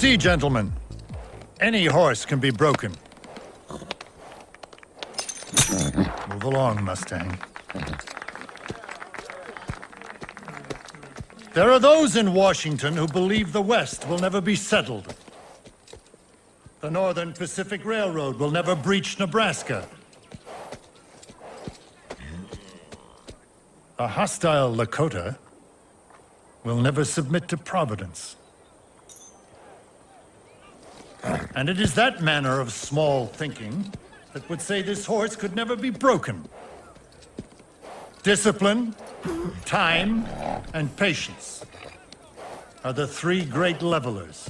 see, gentlemen, any horse can be broken. Move along, Mustang. There are those in Washington who believe the West will never be settled. The Northern Pacific Railroad will never breach Nebraska. A hostile Lakota will never submit to Providence. And it is that manner of small thinking that would say this horse could never be broken. Discipline, time, and patience are the three great levelers.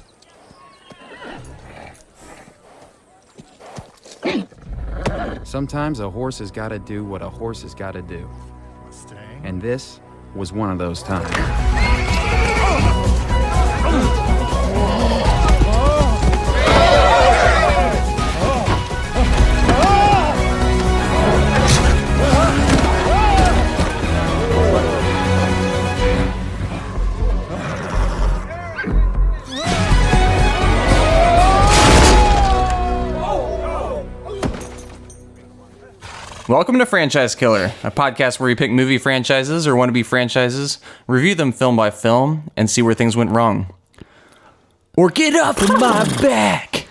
Sometimes a horse has got to do what a horse has got to do. Mustang. And this was one of those times. Welcome to Franchise Killer, a podcast where we pick movie franchises or wannabe franchises, review them film by film, and see where things went wrong. Or get off of my back!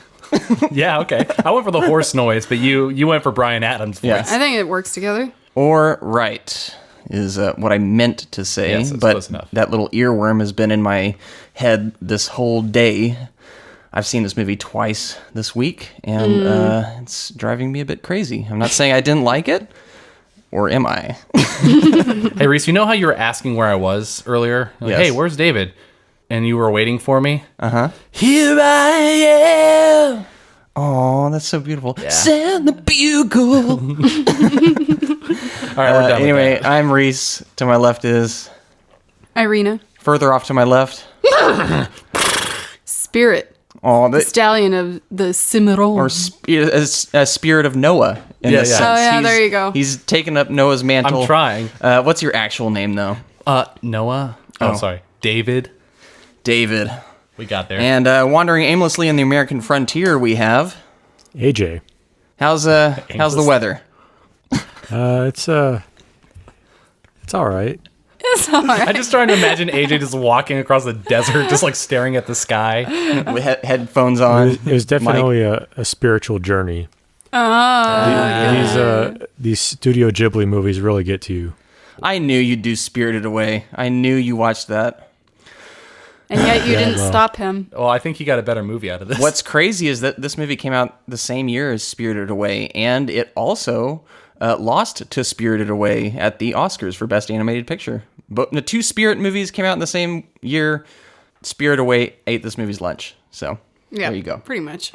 Yeah, okay. I went for the horse noise, but you went for Bryan Adams' voice. Yeah. I think it works together. Or right is what I meant to say, Yes, it's but close enough. that little earworm has been in my head this whole day. I've seen this movie twice this week, and it's driving me a bit crazy. I'm not saying I didn't like it, or am I? Hey, Reese, you know how you were asking where I was earlier? Like, Yes. Hey, where's David? And you were waiting for me? Uh-huh. Here I am! Oh, that's so beautiful. Yeah. Sound the bugle! All right, we're done Anyway, with that. I'm Reese. To my left is... Irina. Further off to my left. Spirit. Oh, the... Stallion of the Cimarron. Or a spirit of Noah. In Yeah, this yeah. sense. Oh, yeah, He's- there you go. He's taken up Noah's mantle. I'm trying. What's your actual name, though? Noah? Oh, Oh. sorry. David. David. We got there. And wandering aimlessly in the American frontier, we have... AJ. How's the weather? It's all right. It's all right. I'm just trying to imagine AJ just walking across the desert, just like staring at the sky. With headphones on. It was definitely a spiritual journey. These Studio Ghibli movies really get to you. I knew you'd do Spirited Away. I knew you watched that. And yet you didn't stop him. Well, I think he got a better movie out of this. What's crazy is that this movie came out the same year as Spirited Away, and it also lost to Spirited Away at the Oscars for Best Animated Picture. But the two Spirit movies came out in the same year. Spirited Away ate this movie's lunch. So Yeah, there you go. pretty much.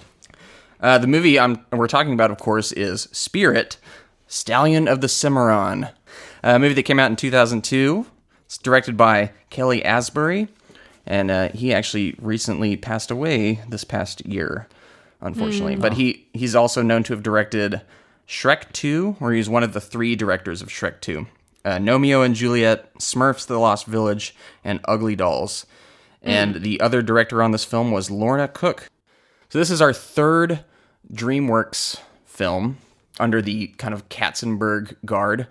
The movie we're talking about, of course, is Spirit, Stallion of the Cimarron. A movie that came out in 2002. It's directed by Kelly Asbury, and he actually recently passed away this past year, unfortunately. But he's also known to have directed Shrek 2, where he's one of the three directors of Shrek 2. Romeo and Juliet, Smurfs the Lost Village, and Ugly Dolls. And the other director on this film was Lorna Cook. So this is our third DreamWorks film under the kind of Katzenberg guard.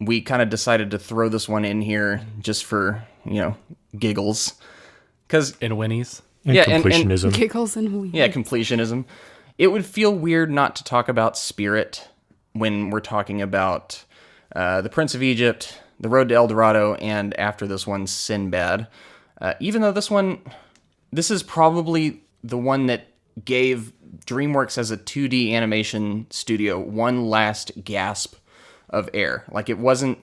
We kind of decided to throw this one in here just for, giggles. in Winnie's? And completionism. Giggles and weed. Yeah, completionism. It would feel weird not to talk about Spirit when we're talking about The Prince of Egypt, The Road to El Dorado, and after this one, Sinbad. Even though this is probably the one that gave DreamWorks as a 2D animation studio one last gasp of air. Like, it wasn't...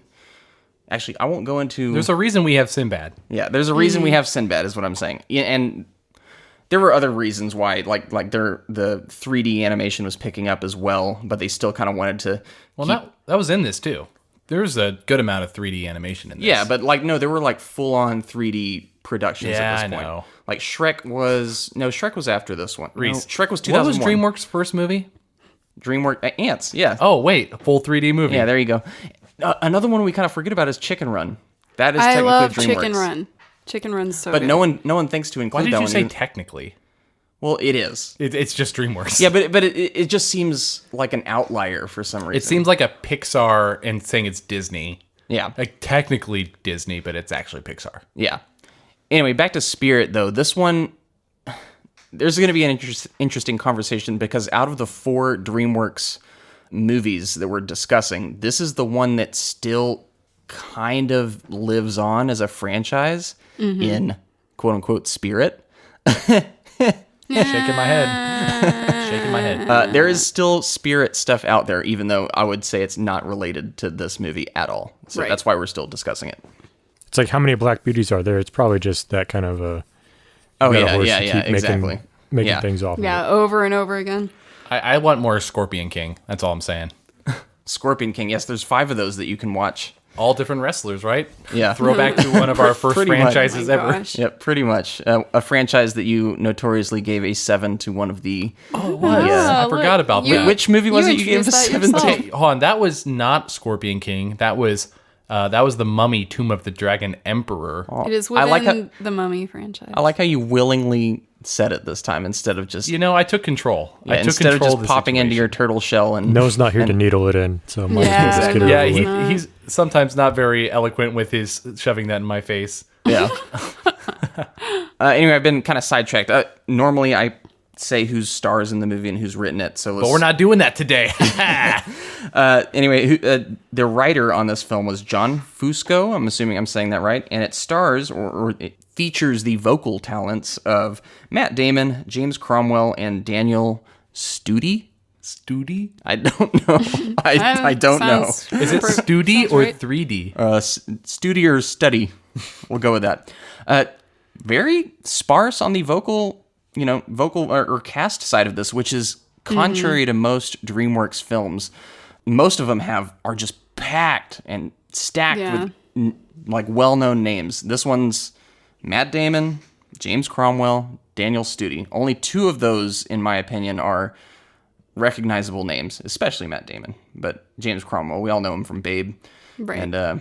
Actually, I won't go into... There's a reason we have Sinbad. Yeah, there's a reason we have Sinbad, is what I'm saying. Yeah, and there were other reasons why, like the 3D animation was picking up as well, but they still kind of wanted to. Well, that was in this too. There's a good amount of 3D animation in this. Yeah, but there were like full-on 3D productions at this point. I know. Like Shrek was after this one. Reese, No, Shrek was What was 2001. DreamWorks' first movie? DreamWorks Ants. Yeah. Oh, wait, a full 3D movie. Yeah, there you go. Another one we kind of forget about is Chicken Run. That is I technically love DreamWorks. Chicken Run. Chicken Run's so But good. no one thinks to include Why did that you one. say even- technically? Well, it is. It's just DreamWorks. Yeah, but it just seems like an outlier for some reason. It seems like a Pixar and saying it's Disney. Yeah. Like technically Disney, but it's actually Pixar. Yeah. Anyway, back to Spirit, though. This one, there's going to be an interesting conversation because out of the 4 DreamWorks movies that we're discussing, this is the one that still kind of lives on as a franchise in quote-unquote Spirit. Shaking my head. Shaking my head. There is still Spirit stuff out there, even though I would say it's not related to this movie at all. So Right. that's why we're still discussing it. It's like how many Black Beauties are there? It's probably just that kind of a. Oh, you got a yeah, horse yeah, to yeah, keep exactly. Making Yeah. things off. Yeah, Of over and over again. I want more Scorpion King. That's all I'm saying. Scorpion King, yes, there's 5 of those that you can watch. All different wrestlers, right? Yeah. Throwback to one of our first Pretty much. franchises Oh my ever. gosh. Yep, pretty much. A franchise that you notoriously gave a 7 to one of the... Oh, it was. Yeah. I forgot about that. Which movie was it you gave a introduced that 7 to? yourself. Hey, hold on. That was not Scorpion King. That was the Mummy Tomb of the Dragon Emperor. It is I within like the Mummy franchise. I like how you willingly said it this time instead of just... You know, I took control. yeah, I took instead of control just the popping into situation. your turtle shell and... Noah's not here to needle it in, so might as well Yeah, just get it Yeah, over with. he's sometimes not very eloquent with his shoving that in my face. Yeah. Anyway, I've been kind of sidetracked. Normally, I say who's stars in the movie and who's written it. So let's, But we're not doing that today. Anyway, the writer on this film was John Fusco. I'm assuming I'm saying that right. And it stars or it features the vocal talents of Matt Damon, James Cromwell, and Daniel Studi. Studi? I don't know. I don't know. Is it Studi or 3D? Studi or study. We'll go with that. Very sparse on the vocal or cast side of this, which is contrary to most DreamWorks films. Most of them are just packed and stacked with like well-known names. This one's Matt Damon, James Cromwell, Daniel Studi. Only 2 of those, in my opinion, are recognizable names, especially Matt Damon. But James Cromwell, we all know him from Babe. Right. And Well,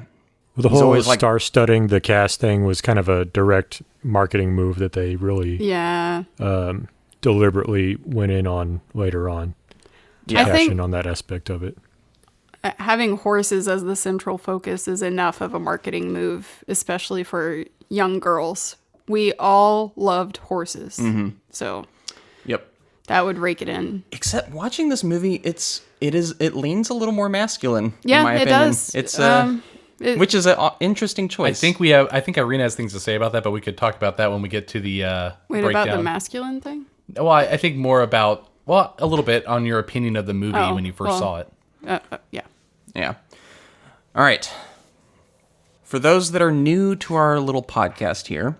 the he's whole always like- star-studding the cast thing was kind of a direct marketing move that they really Yeah. deliberately went in on later on. Yeah. I Cash think in on that aspect of it. having horses as the central focus is enough of a marketing move, especially for young girls. We all loved horses. So yep. that would rake it in. Except watching this movie, it leans a little more masculine. Yeah, in my it opinion. does. It's Which is an interesting choice. I think Irina has things to say about that, but we could talk about that when we get to the Wait, breakdown. about the masculine thing? Well, I think more about, a little bit on your opinion of the movie Oh, when you first saw it. Yeah. Yeah. All right. For those that are new to our little podcast here,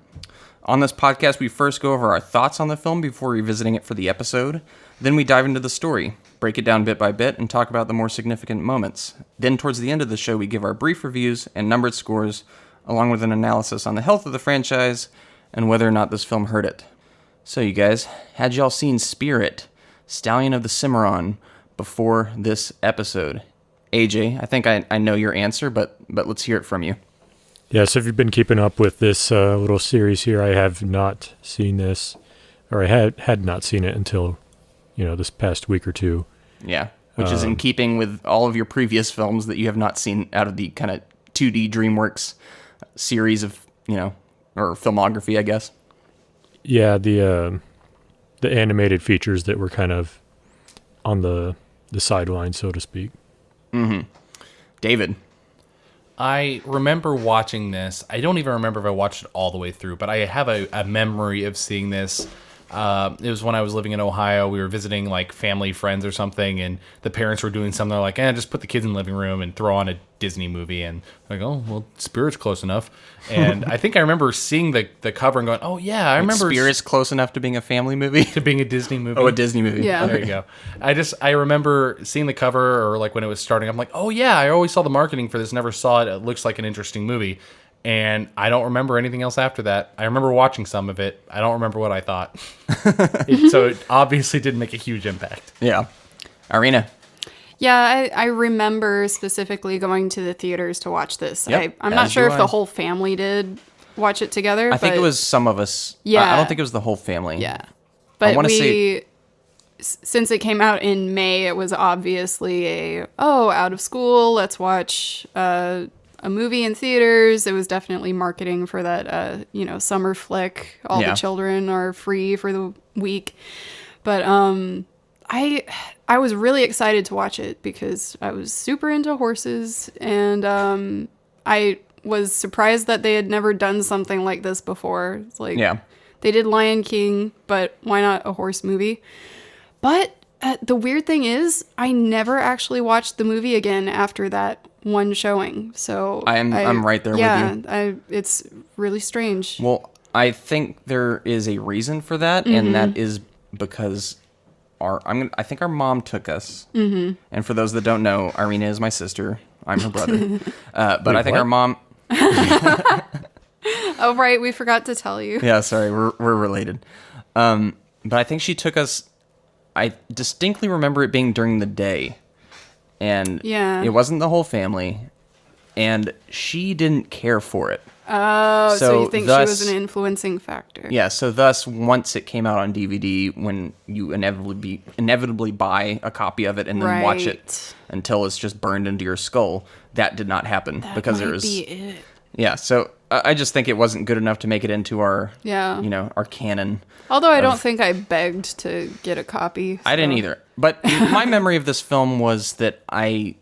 on this podcast, we first go over our thoughts on the film before revisiting it for the episode. Then we dive into the story, break it down bit by bit, and talk about the more significant moments. Then towards the end of the show, we give our brief reviews and numbered scores, along with an analysis on the health of the franchise and whether or not this film hurt it. So you guys, had y'all seen Spirit, Stallion of the Cimarron, before this episode? AJ, I think I know your answer, but let's hear it from you. Yeah, so if you've been keeping up with this little series here, I have not seen this, or I had not seen it until, this past week or two. Yeah, which is in keeping with all of your previous films that you have not seen out of the kind of 2D DreamWorks series of, or filmography, I guess. Yeah, the animated features that were kind of on the sideline, so to speak. Mm-hmm. David. I remember watching this. I don't even remember if I watched it all the way through, but I have a memory of seeing this. It was when I was living in Ohio. We were visiting like family friends or something, and the parents were doing something. They're like, just put the kids in the living room and throw on a Disney movie. And I'm like, oh, well, Spirit's close enough. And I think I remember seeing the cover and going, oh, yeah, I remember Spirit's close enough to being a family movie? to being a Disney movie. Oh, a Disney movie. Yeah. There you go. I remember seeing the cover, or like when it was starting, I'm like, oh yeah, I always saw the marketing for this, never saw it. It looks like an interesting movie. And I don't remember anything else after that. I remember watching some of it. I don't remember what I thought. So it obviously didn't make a huge impact. Yeah. Irina. Yeah, I remember specifically going to the theaters to watch this. Yep, I'm not as sure do if the I. whole family did watch it together. I think but- it was some of us. Yeah. I don't think it was the whole family. Yeah. But want to say since it came out in May, it was obviously out of school, let's watch a movie in theaters. It was definitely marketing for that, summer flick. All Yeah. the children are free for the week. But I was really excited to watch it because I was super into horses, and I was surprised that they had never done something like this before. It's like, Yeah. they did Lion King, but why not a horse movie? But the weird thing is, I never actually watched the movie again after that one showing. So I'm right there with you. It's really strange. Well, I think there is a reason for that, and that is because I think our mom took us. Mm-hmm. And for those that don't know, Irina is my sister. I'm her brother. But I think our mom. Oh, right. We forgot to tell you. Yeah, sorry. We're related. But I think she took us. I distinctly remember it being during the day, and it wasn't the whole family, and she didn't care for it. Oh, so you think thus, she was an influencing factor? Yeah. So thus, once it came out on DVD, when you inevitably buy a copy of it and then watch it until it's just burned into your skull, that did not happen because there was. Be it. Yeah. So I just think it wasn't good enough to make it into our our canon. Although I don't think I begged to get a copy. I didn't either. But my memory of this film was that I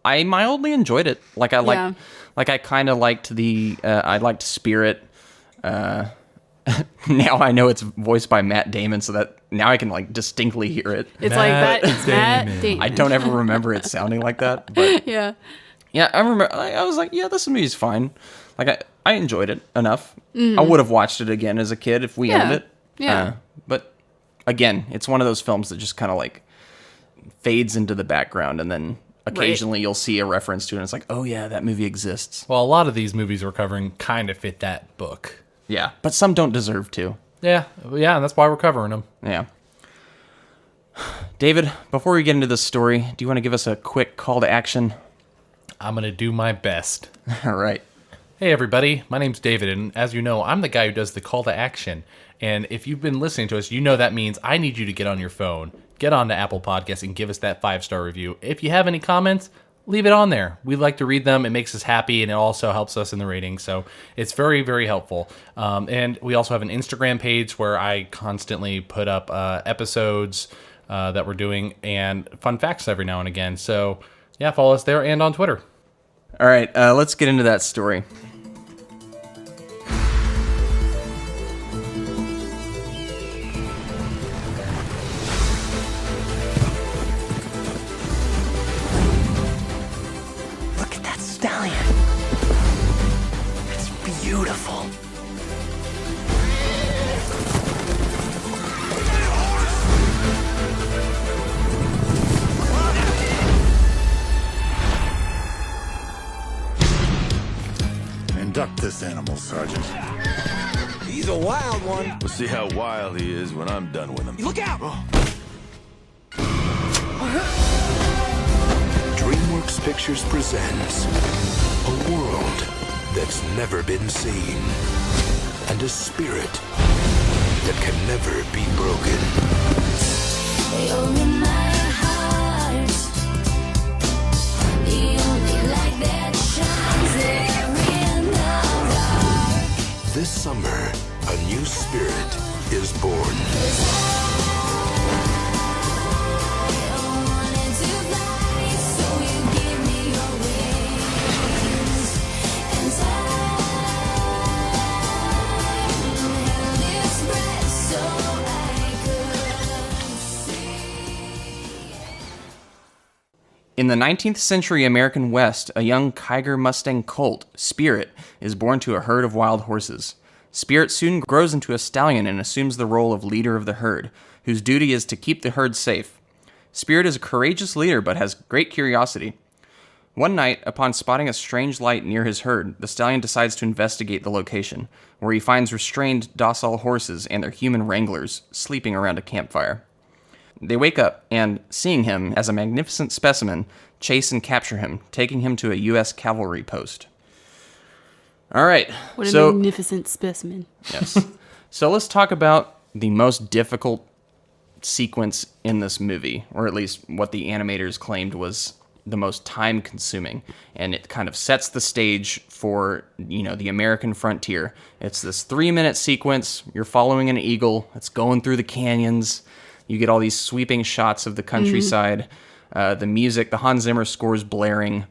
mildly enjoyed it. Like I kind of liked I liked Spirit. Now I know it's voiced by Matt Damon, so that now I can like distinctly hear it. It's Matt Damon. I don't ever remember it sounding like that. But Yeah. yeah, I remember. I was like, yeah, this movie's fine. Like I enjoyed it enough. I would have watched it again as a kid if we owned it. Yeah. But again, it's one of those films that just kind of like fades into the background, and then occasionally you'll see a reference to it, and it's like, oh yeah, that movie exists. Well, a lot of these movies we're covering kind of fit that book. Yeah, but some don't deserve to. Yeah, and that's why we're covering them. Yeah. David, before we get into this story, do you want to give us a quick call to action? I'm going to do my best. All right. Hey everybody, my name's David, and as you know, I'm the guy who does the call to action. And if you've been listening to us, you know that means I need you to get on your phone, get on to Apple Podcasts, and give us that 5-star review. If you have any comments, leave it on there. We like to read them. It makes us happy, and it also helps us in the ratings. So it's very, very helpful. And we also have an Instagram page where I constantly put up episodes that we're doing and fun facts every now and again. So yeah, follow us there and on Twitter. All right, let's get into that story. Look at that stallion. It's beautiful. Induct this animal, Sergeant. He's a wild one. We'll see how wild he is when I'm done with him. Look out! Dreamworks Pictures presents a world that's never been seen and a spirit that can never be broken. You're in my heart, the only light that shines there in the dark. This summer, a new spirit is born. In the 19th century American West, a young Kiger Mustang colt, Spirit, is born to a herd of wild horses. Spirit soon grows into a stallion and assumes the role of leader of the herd, whose duty is to keep the herd safe. Spirit is a courageous leader but has great curiosity. One night, upon spotting a strange light near his herd, the stallion decides to investigate the location, where he finds restrained, docile horses and their human wranglers sleeping around a campfire. They wake up and, seeing him as a magnificent specimen, chase and capture him, taking him to a U.S. cavalry post. All right. What a magnificent specimen. Yes. So let's talk about the most difficult sequence in this movie, or at least what the animators claimed was the most time consuming, and it kind of sets the stage for, the American frontier. It's this 3-minute sequence. You're following an eagle. It's going through the canyons. You get all these sweeping shots of the countryside. The music, the Hans Zimmer score's blaring.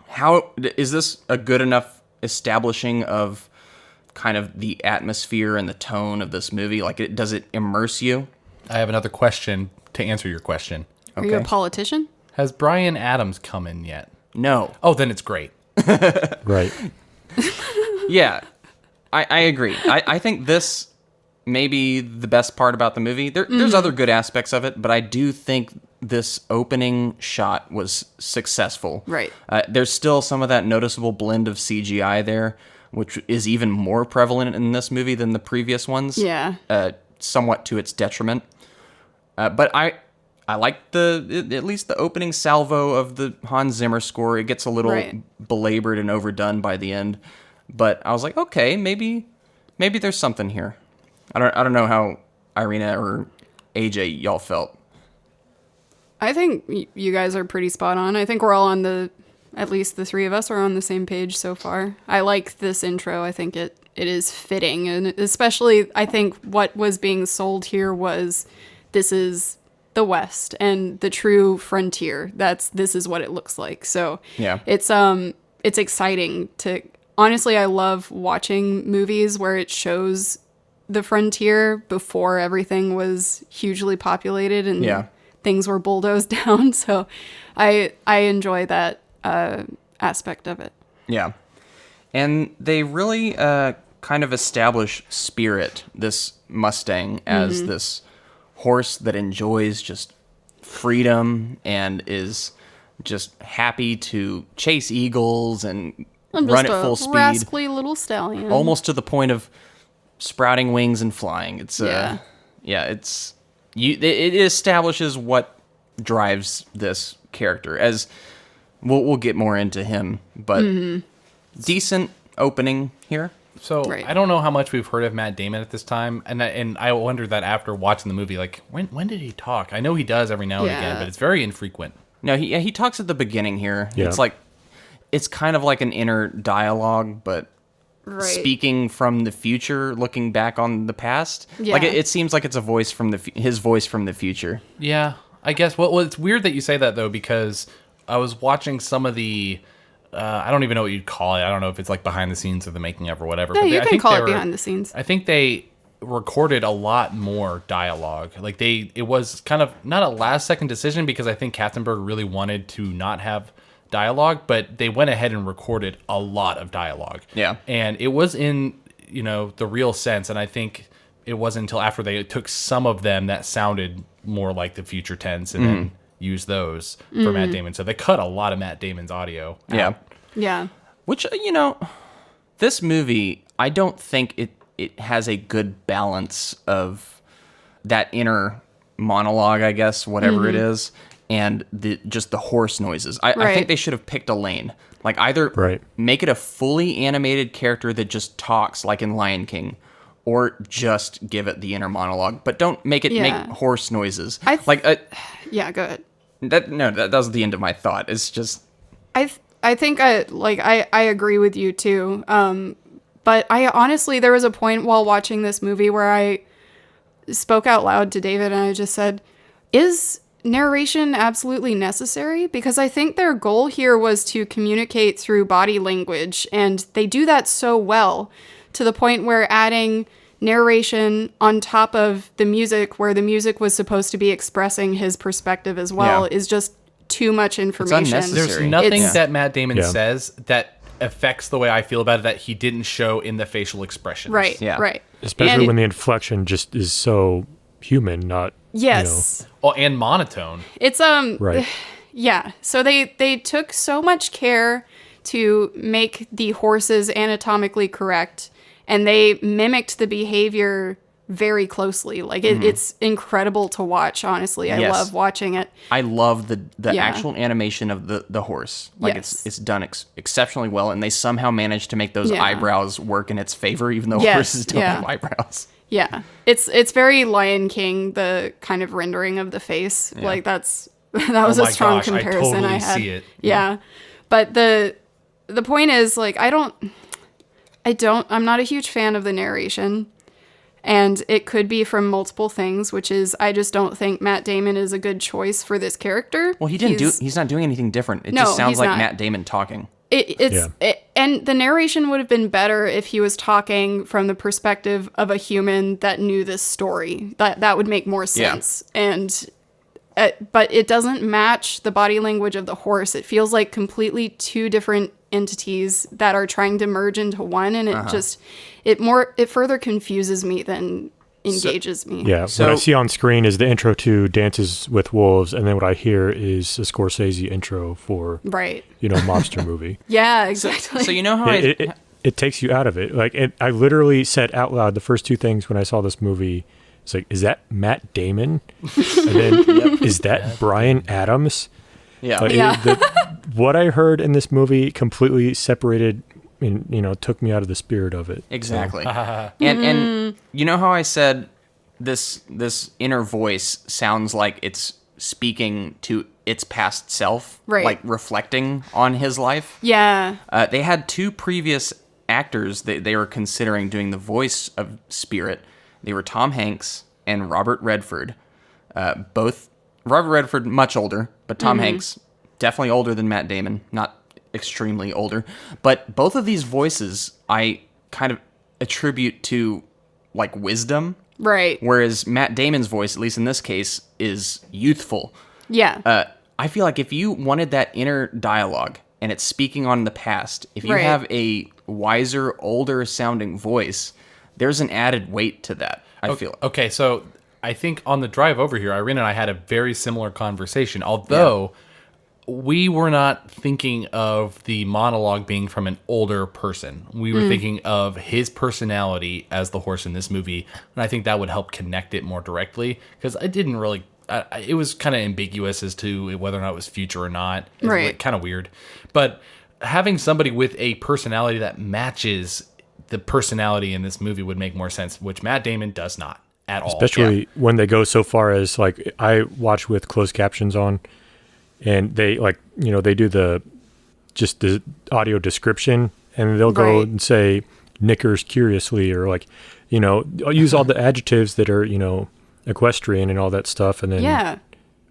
How is this a good enough establishing of kind of the atmosphere and the tone of this movie? Like, does it immerse you? I have another question to answer your question. Are you a politician? Has Bryan Adams come in yet? No. Oh, then it's great. Right. Yeah, I agree. I think this may be the best part about the movie. There's other good aspects of it, but I do think this opening shot was successful. Right. There's still some of that noticeable blend of CGI there, which is even more prevalent in this movie than the previous ones. Yeah. Somewhat to its detriment. But I like at least the opening salvo of the Hans Zimmer score. It gets a little belabored and overdone by the end, but I was like, okay, maybe there's something here. I don't know how Irina or AJ y'all felt. I think you guys are pretty spot on. I think we're all at least the three of us are on the same page so far. I like this intro. I think it is fitting, and especially I think what was being sold here was this is the West and the true frontier. This is what it looks like. So yeah, it's exciting to, honestly, I love watching movies where it shows the frontier before everything was hugely populated and things were bulldozed down. So I enjoy that aspect of it. Yeah. And they really kind of establish Spirit, this Mustang, as this horse that enjoys just freedom and is just happy to chase eagles and run at full speed. Rascally little stallion. Almost to the point of sprouting wings and flying. It's it establishes what drives this character. As we'll get more into him, but decent opening here. So I don't know how much we've heard of Matt Damon at this time, and I wondered that after watching the movie, like when did he talk? I know he does every now and again, but it's very infrequent. No, he talks at the beginning here. Yeah. It's kind of like an inner dialogue, but speaking from the future, looking back on the past. Yeah. Like it seems like it's a voice from his voice from the future. Yeah, I guess. Well, it's weird that you say that though, because I was watching some of the. I don't even know what you'd call it. I don't know if it's like behind the scenes or the making of or whatever. Yeah, you can call it behind the scenes. I think they recorded a lot more dialogue. Like it was kind of not a last second decision because I think Katzenberg really wanted to not have dialogue, but they went ahead and recorded a lot of dialogue. Yeah. And it was in, the real sense. And I think it wasn't until after they took some of them that sounded more like the future tense and then use those for Matt Damon. So they cut a lot of Matt Damon's audio out. Yeah. Yeah. Which, this movie, I don't think it has a good balance of that inner monologue, I guess, whatever it is, and just the horse noises. I think they should have picked a lane. Like either make it a fully animated character that just talks like in Lion King, or just give it the inner monologue, but don't make it make horse noises. Yeah, go ahead. That was the end of my thought. It's just I think I agree with you too. But I honestly, there was a point while watching this movie where I spoke out loud to David and I just said, is narration absolutely necessary? Because I think their goal here was to communicate through body language, and they do that so well to the point where adding narration on top of the music, where the music was supposed to be expressing his perspective as well, is just too much information. It's unnecessary. There's nothing that Matt Damon says that affects the way I feel about it that he didn't show in the facial expressions. Right, right. Especially when the inflection just is so human, not and monotone. It's yeah. So they took so much care to make the horses anatomically correct, and they mimicked the behavior very closely. Like it's incredible to watch, honestly. I love watching it. I love the actual animation of the horse. Like it's done exceptionally well, and they somehow managed to make those eyebrows work in its favor, even though horses don't have eyebrows. Yeah. It's very Lion King, the kind of rendering of the face. Like that was Oh a my strong gosh, I comparison totally I had. see it. Yeah. But the point is, like, I'm not a huge fan of the narration. And it could be from multiple things, which is I just don't think Matt Damon is a good choice for this character. Well, he's not doing anything different. It No, just sounds he's like not. Matt Damon talking. And the narration would have been better if he was talking from the perspective of a human that knew this story. That would make more sense. And but it doesn't match the body language of the horse. It feels like completely two different entities that are trying to merge into one, and it further confuses me than engages me. Yeah, what I see on screen is the intro to Dances with Wolves, and then what I hear is a Scorsese intro for mobster movie. Yeah, exactly. So you know how it takes you out of it. Like I literally said out loud the first two things when I saw this movie. It's like, is that Matt Damon? And then is that Bryan Adams? Yeah. What I heard in this movie completely separated, took me out of the spirit of it. Exactly. And you know how I said this inner voice sounds like it's speaking to its past self, right? Like reflecting on his life. Yeah. They had two previous actors that they were considering doing the voice of Spirit. They were Tom Hanks and Robert Redford. Both Robert Redford much older, but Tom Hanks definitely older than Matt Damon, not extremely older. But both of these voices I kind of attribute to like wisdom. Right. Whereas Matt Damon's voice, at least in this case, is youthful. Yeah. I feel like if you wanted that inner dialogue and it's speaking on the past, if you have a wiser, older sounding voice, there's an added weight to that, I feel. Okay, so I think on the drive over here, Irene and I had a very similar conversation, although we were not thinking of the monologue being from an older person. We were thinking of his personality as the horse in this movie, and I think that would help connect it more directly, because I didn't really... it was kind of ambiguous as to whether or not it was future or not. It was kind of weird. But having somebody with a personality that matches the personality in this movie would make more sense, which Matt Damon does not at all. Especially when they go so far as, like, I watch with closed captions on, and they, like, they do the audio description, and they'll go and say knickers curiously, or like, use all the adjectives that are, equestrian and all that stuff, and then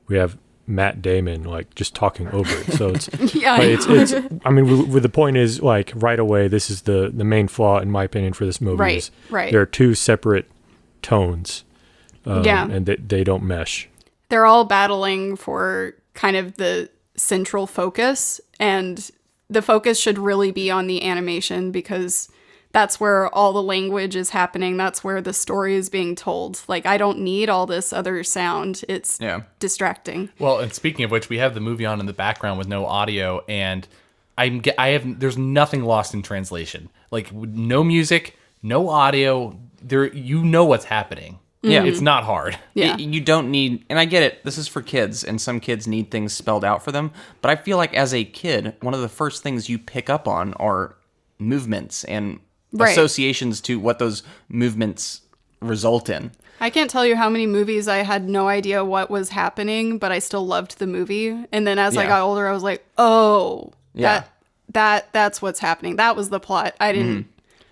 we have Matt Damon like just talking over it. So it's it's I mean, the point is, like, right away, this is the main flaw in my opinion for this movie. Right. There are two separate tones, and they don't mesh. They're all battling for kind of the central focus, and the focus should really be on the animation, because that's where all the language is happening. That's where the story is being told. Like, I don't need all this other sound. It's distracting. Well, and speaking of which, we have the movie on in the background with no audio, and there's nothing lost in translation. Like, no music, no audio. There, what's happening. Yeah, it's not hard. Yeah, you don't need, and I get it. This is for kids, and some kids need things spelled out for them. But I feel like as a kid, one of the first things you pick up on are movements and associations to what those movements result in. I can't tell you how many movies I had no idea what was happening, but I still loved the movie. And then as I got older, I was like, oh, that's what's happening. That was the plot. I didn't.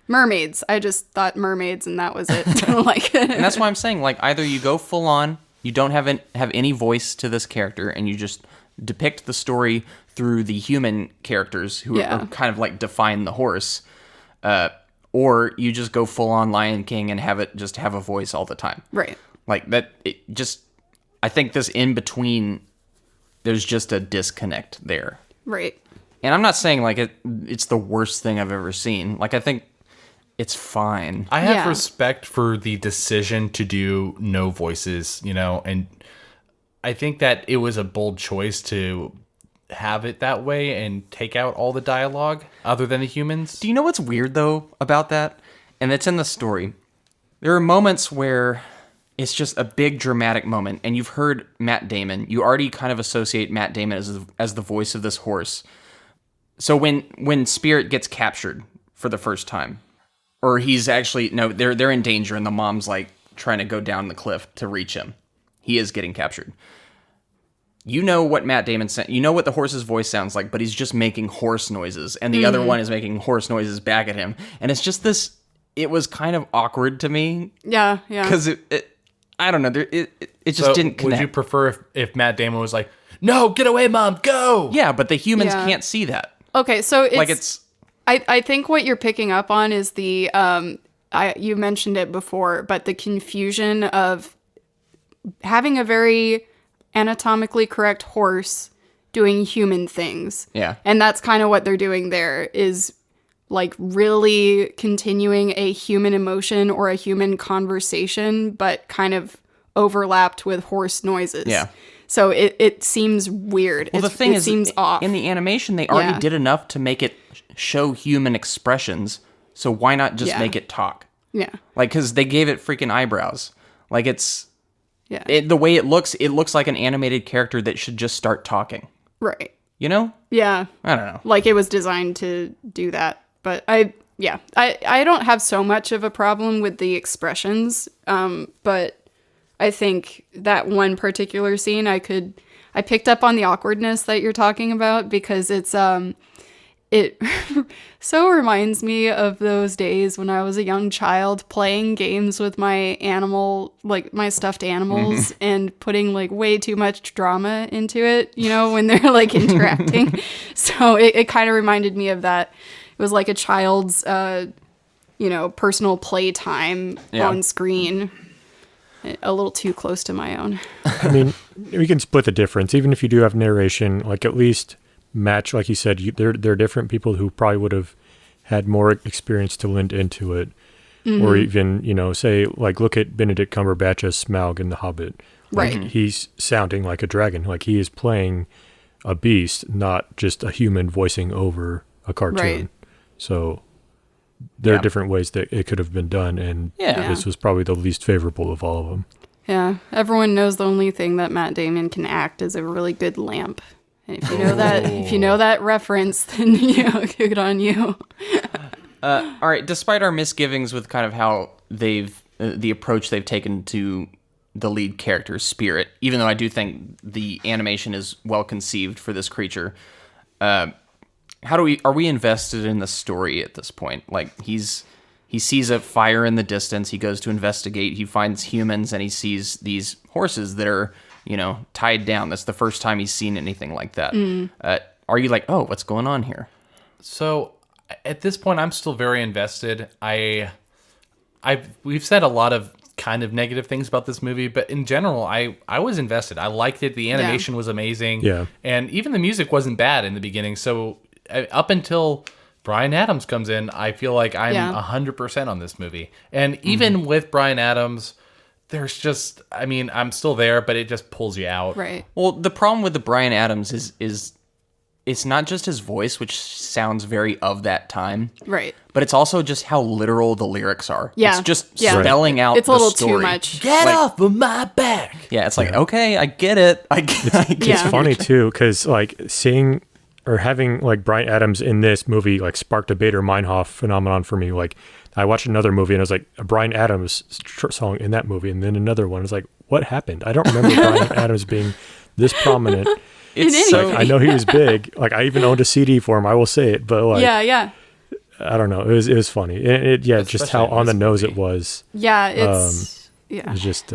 Mermaids. I just thought mermaids, and that was it. And that's why I'm saying, like, either you go full on, you don't have any voice to this character, and you just depict the story through the human characters who are kind of like define the horse, or you just go full on Lion King and have it just have a voice all the time. Right. Like that. I think this in between, there's just a disconnect there. Right. And I'm not saying like it's the worst thing I've ever seen. Like, I think it's fine. I have respect for the decision to do no voices, and I think that it was a bold choice to have it that way and take out all the dialogue other than the humans. Do you know what's weird, though, about that? And it's in the story. There are moments where it's just a big dramatic moment, and you've heard Matt Damon. You already kind of associate Matt Damon as the voice of this horse. So when Spirit gets captured for the first time, or he's actually no, they're in danger, and the mom's like trying to go down the cliff to reach him. He is getting captured. You know what Matt Damon said. You know what the horse's voice sounds like, but he's just making horse noises, and the other one is making horse noises back at him, and it's just this. It was kind of awkward to me. Yeah. Because I don't know. It just didn't connect. Would you prefer if Matt Damon was like, "No, get away, mom, go"? Yeah, but the humans can't see that. Okay, so it's. I think what you're picking up on is the you mentioned it before, but the confusion of having a very anatomically correct horse doing human things. Yeah. And that's kind of what they're doing there, is like really continuing a human emotion or a human conversation, but kind of overlapped with horse noises. Yeah. So it seems weird. Well, the thing is, seems off. in the animation, they already did enough to make it show human expressions. So why not just make it talk? Yeah. Like, because they gave it freaking eyebrows. Like, it's... Yeah. The way it looks like an animated character that should just start talking. Right. You know? Yeah. I don't know. Like, it was designed to do that. But I don't have so much of a problem with the expressions. But I think that one particular scene, I picked up on the awkwardness that you're talking about, because it so reminds me of those days when I was a young child playing games with my my stuffed animals and putting like way too much drama into it, when they're like interacting. So it kind of reminded me of that. It was like a child's, personal playtime on screen. A little too close to my own. I mean, we can split the difference. Even if you do have narration, like at least match, like you said, they're different people who probably would have had more experience to lend into it. Or even, say, like, look at Benedict Cumberbatch as Smaug in The Hobbit. Like, Right. he's sounding like a dragon. Like, he is playing a beast, not just a human voicing over a cartoon. Right. So there are different ways that it could have been done, and this was probably the least favorable of all of them. Yeah, everyone knows the only thing that Matt Damon can act is a really good lamp. And if you know that reference, then good on you. All right. Despite our misgivings with kind of how the approach they've taken to the lead character's spirit, even though I do think the animation is well conceived for this creature, are we invested in the story at this point? Like, he sees a fire in the distance. He goes to investigate. He finds humans, and he sees these horses that are, tied down. That's the first time he's seen anything like that. Are you like, oh, what's going on here? So at this point, I'm still very invested. We've said a lot of kind of negative things about this movie, but in general, I was invested. I liked it. The animation was amazing. Yeah. And even the music wasn't bad in the beginning. So up until Bryan Adams comes in, I feel like I'm 100% on this movie. And even with Bryan Adams, there's just, I'm still there, but it just pulls you out. Right. Well, the problem with the Bryan Adams is it's not just his voice, which sounds very of that time. Right. But it's also just how literal the lyrics are. Yeah. It's just Yeah. spelling out It's a the little story. too much. Get off of my back. Yeah, it's like, okay, I get it. I get It's Yeah. funny too, because like seeing or having like Bryan Adams in this movie like sparked a Bader Meinhof phenomenon for me. Like, I watched another movie and I was like, a Bryan Adams song in that movie, and then another one. I was like, what happened? I don't remember Bryan Adams being this prominent. It's so I know he was big. Like, I even owned a CD for him. I will say it, but like, Yeah. I don't know. It was funny. Just how Especially in on the this nose movie. it was. Yeah, it's It was just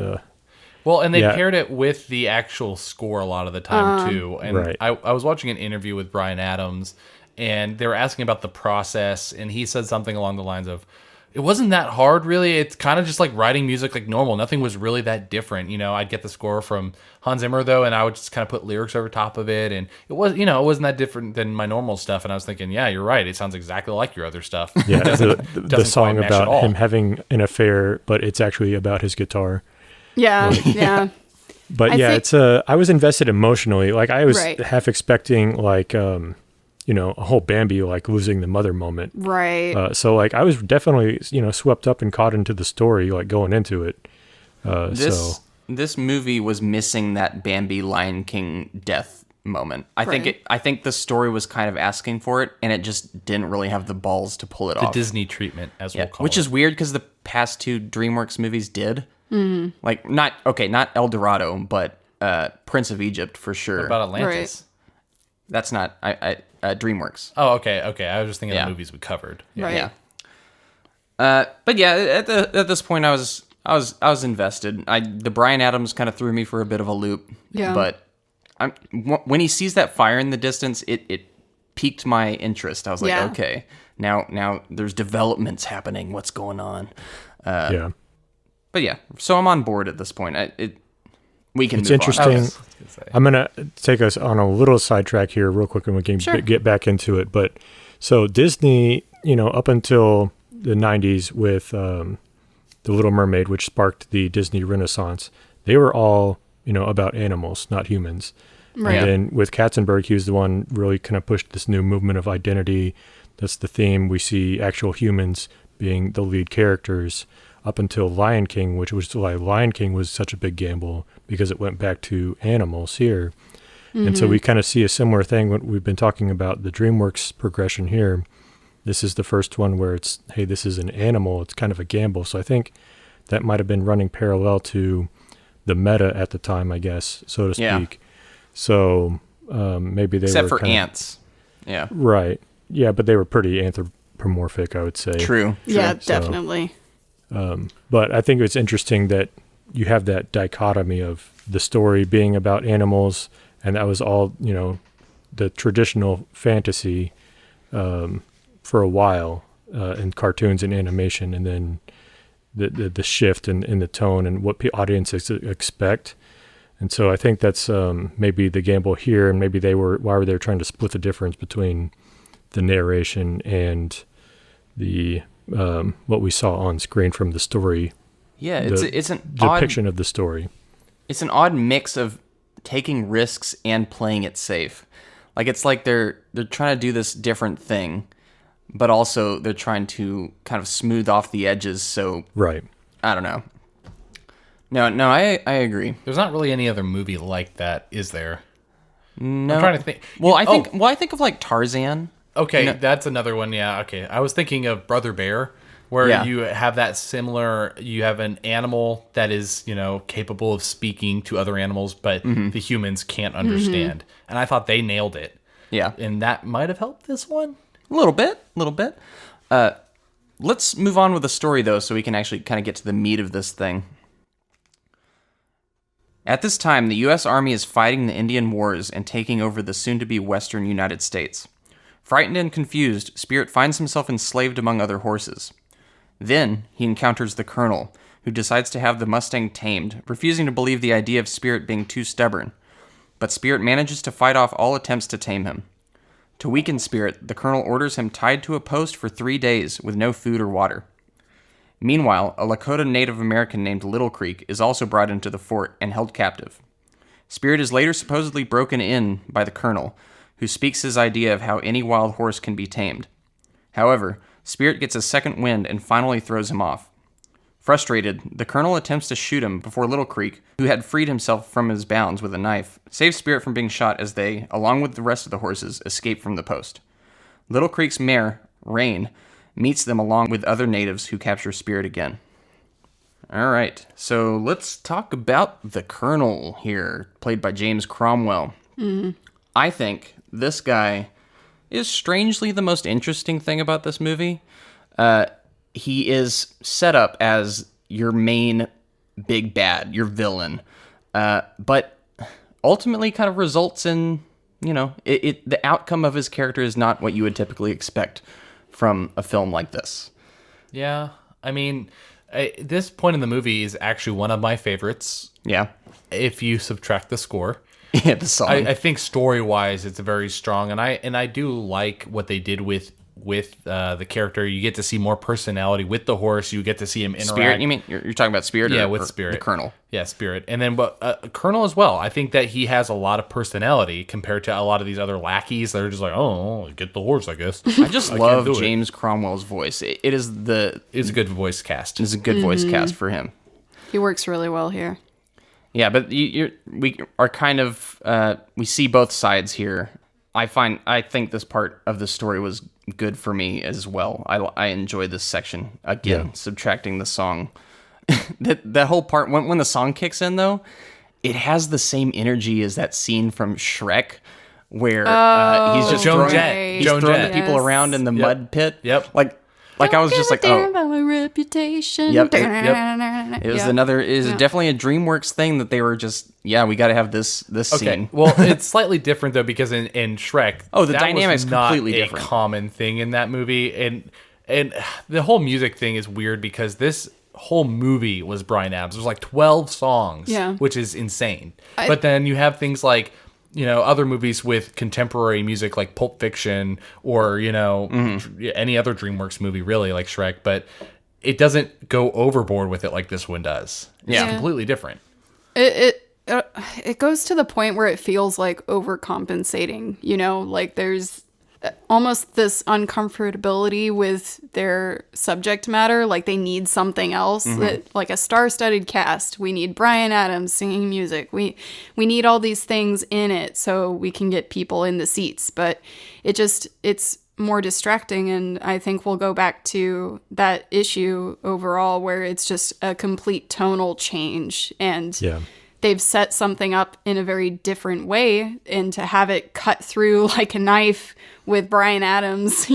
Well, and they Yeah. paired it with the actual score a lot of the time too. And Right. I was watching an interview with Bryan Adams, and they were asking about the process, and he said something along the lines of, it wasn't that hard, really. It's kind of just like writing music like normal. Nothing was really that different. I'd get the score from Hans Zimmer, though, and I would just kind of put lyrics over top of it. And it wasn't that different than my normal stuff. And I was thinking, yeah, you're right. It sounds exactly like your other stuff. yeah. the doesn't song quite match at about all. him having an affair, but it's actually about his guitar. yeah. But I yeah, think- it's I was invested emotionally. Like, I was Right. half expecting like a whole Bambi like losing the mother moment. Right. So like I was definitely swept up and caught into the story like going into it. this movie was missing that Bambi Lion King death moment. I think the story was kind of asking for it, and it just didn't really have the balls to pull it The off. Disney treatment, as we'll call Which it. is weird because the past 2 DreamWorks movies did. Like, not El Dorado, but Prince of Egypt for sure. What about Atlantis? That's not DreamWorks. Oh, okay. I was just thinking of Yeah. the movies we covered. Right. Yeah. But yeah, at this point, I was invested. The Bryan Adams kind of threw me for a bit of a loop. Yeah. But when he sees that fire in the distance, it piqued my interest. I was like, Yeah. okay, now there's developments happening. What's going on? Yeah. But yeah, so I'm on board at this point. We can. It's move interesting. On. I'm going to take us on a little sidetrack here real quick and we can Sure. get back into it. But so Disney, up until the 90s with The Little Mermaid, which sparked the Disney Renaissance, they were all, about animals, not humans. Right. And then with Katzenberg, he was the one really kind of pushed this new movement of identity. That's the theme. We see actual humans being the lead characters up until Lion King, which was why Lion King was such a big gamble because it went back to animals here. And so we kind of see a similar thing when we've been talking about the DreamWorks progression here. This is the first one where it's, hey, this is an animal. It's kind of a gamble. So I think that might have been running parallel to the meta at the time, I guess, so to Yeah. speak. So maybe they Except were for ants. Yeah. Right. Yeah, but they were pretty anthropomorphic, I would say. True. Yeah, So- definitely. But I think it's interesting that you have that dichotomy of the story being about animals, and that was all, the traditional fantasy for a while in cartoons and animation, and then the shift in the tone and what audiences expect. And so I think that's maybe the gamble here, and maybe why were they trying to split the difference between the narration and the what we saw on screen from the story. Yeah, it's an depiction of the story. It's an odd mix of taking risks and playing it safe. It's like they're trying to do this different thing, but also they're trying to kind of smooth off the edges. So Right. I don't know. No, I agree. There's not really any other movie like that, is there? No, I'm trying to think. Well, I think of like Tarzan. Okay, that's another one. Yeah, okay. I was thinking of Brother Bear, where Yeah. you have that similar. You have an animal that is, capable of speaking to other animals, but the humans can't understand. And I thought they nailed it. Yeah, And that might have helped this one. a little bit. Let's move on with the story though, so we can actually kind of get to the meat of this thing. At this time, the U.S. Army is fighting the Indian Wars and taking over the soon-to-be western United States. Frightened and confused, Spirit finds himself enslaved among other horses. Then, he encounters the Colonel, who decides to have the Mustang tamed, refusing to believe the idea of Spirit being too stubborn. But Spirit manages to fight off all attempts to tame him. To weaken Spirit, the Colonel orders him tied to a post for 3 days with no food or water. Meanwhile, a Lakota Native American named Little Creek is also brought into the fort and held captive. Spirit is later supposedly broken in by the Colonel, who speaks his idea of how any wild horse can be tamed. However, Spirit gets a second wind and finally throws him off. Frustrated, the Colonel attempts to shoot him before Little Creek, who had freed himself from his bounds with a knife, saves Spirit from being shot as they, along with the rest of the horses, escape from the post. Little Creek's mare, Rain, meets them along with other natives who capture Spirit again. All right, so let's talk about the Colonel here, played by James Cromwell. I think this guy is strangely the most interesting thing about this movie. He is set up as your main big bad, your villain, but ultimately kind of results in, the outcome of his character is not what you would typically expect from a film like this. Yeah, I mean, this point in the movie is actually one of my favorites. Yeah. If you subtract the score. Yeah, the song. I think story-wise, it's very strong, and I do like what they did with the character. You get to see more personality with the horse. You get to see him interact. Spirit, you mean? You're talking about Spirit? Yeah, or, with or Spirit. The Colonel. Yeah, Spirit. And then, but Colonel as well. I think that he has a lot of personality compared to a lot of these other lackeys that are just like, oh, get the horse, I guess. I just love can't do it. James Cromwell's voice. It's a good voice cast. It's a good voice cast for him. He works really well here. Yeah, but we are kind of we see both sides here. I think this part of the story was good for me as well. I enjoy this section again, subtracting the song. that whole part when the song kicks in though, it has the same energy as that scene from Shrek where he's just throwing people around in the mud pit. Yep. Like I was just like, oh, about my reputation. Yep. It was definitely a DreamWorks thing that they were just, we got to have this scene. Well, it's slightly different though because in Shrek, the dynamic's completely different. A common thing in that movie, and the whole music thing is weird because this whole movie was Bryan Adams. There's like 12 songs, which is insane. But then you have things like, other movies with contemporary music like Pulp Fiction or, any other DreamWorks movie really like Shrek, but it doesn't go overboard with it like this one does. It's completely different. It goes to the point where it feels like overcompensating, like there's almost this uncomfortability with their subject matter, like they need something else, like a star-studded cast. We need Bryan Adams singing music. We need all these things in it so we can get people in the seats, but it's more distracting, and I think we'll go back to that issue overall where it's just a complete tonal change, and they've set something up in a very different way, and to have it cut through like a knife with Bryan Adams,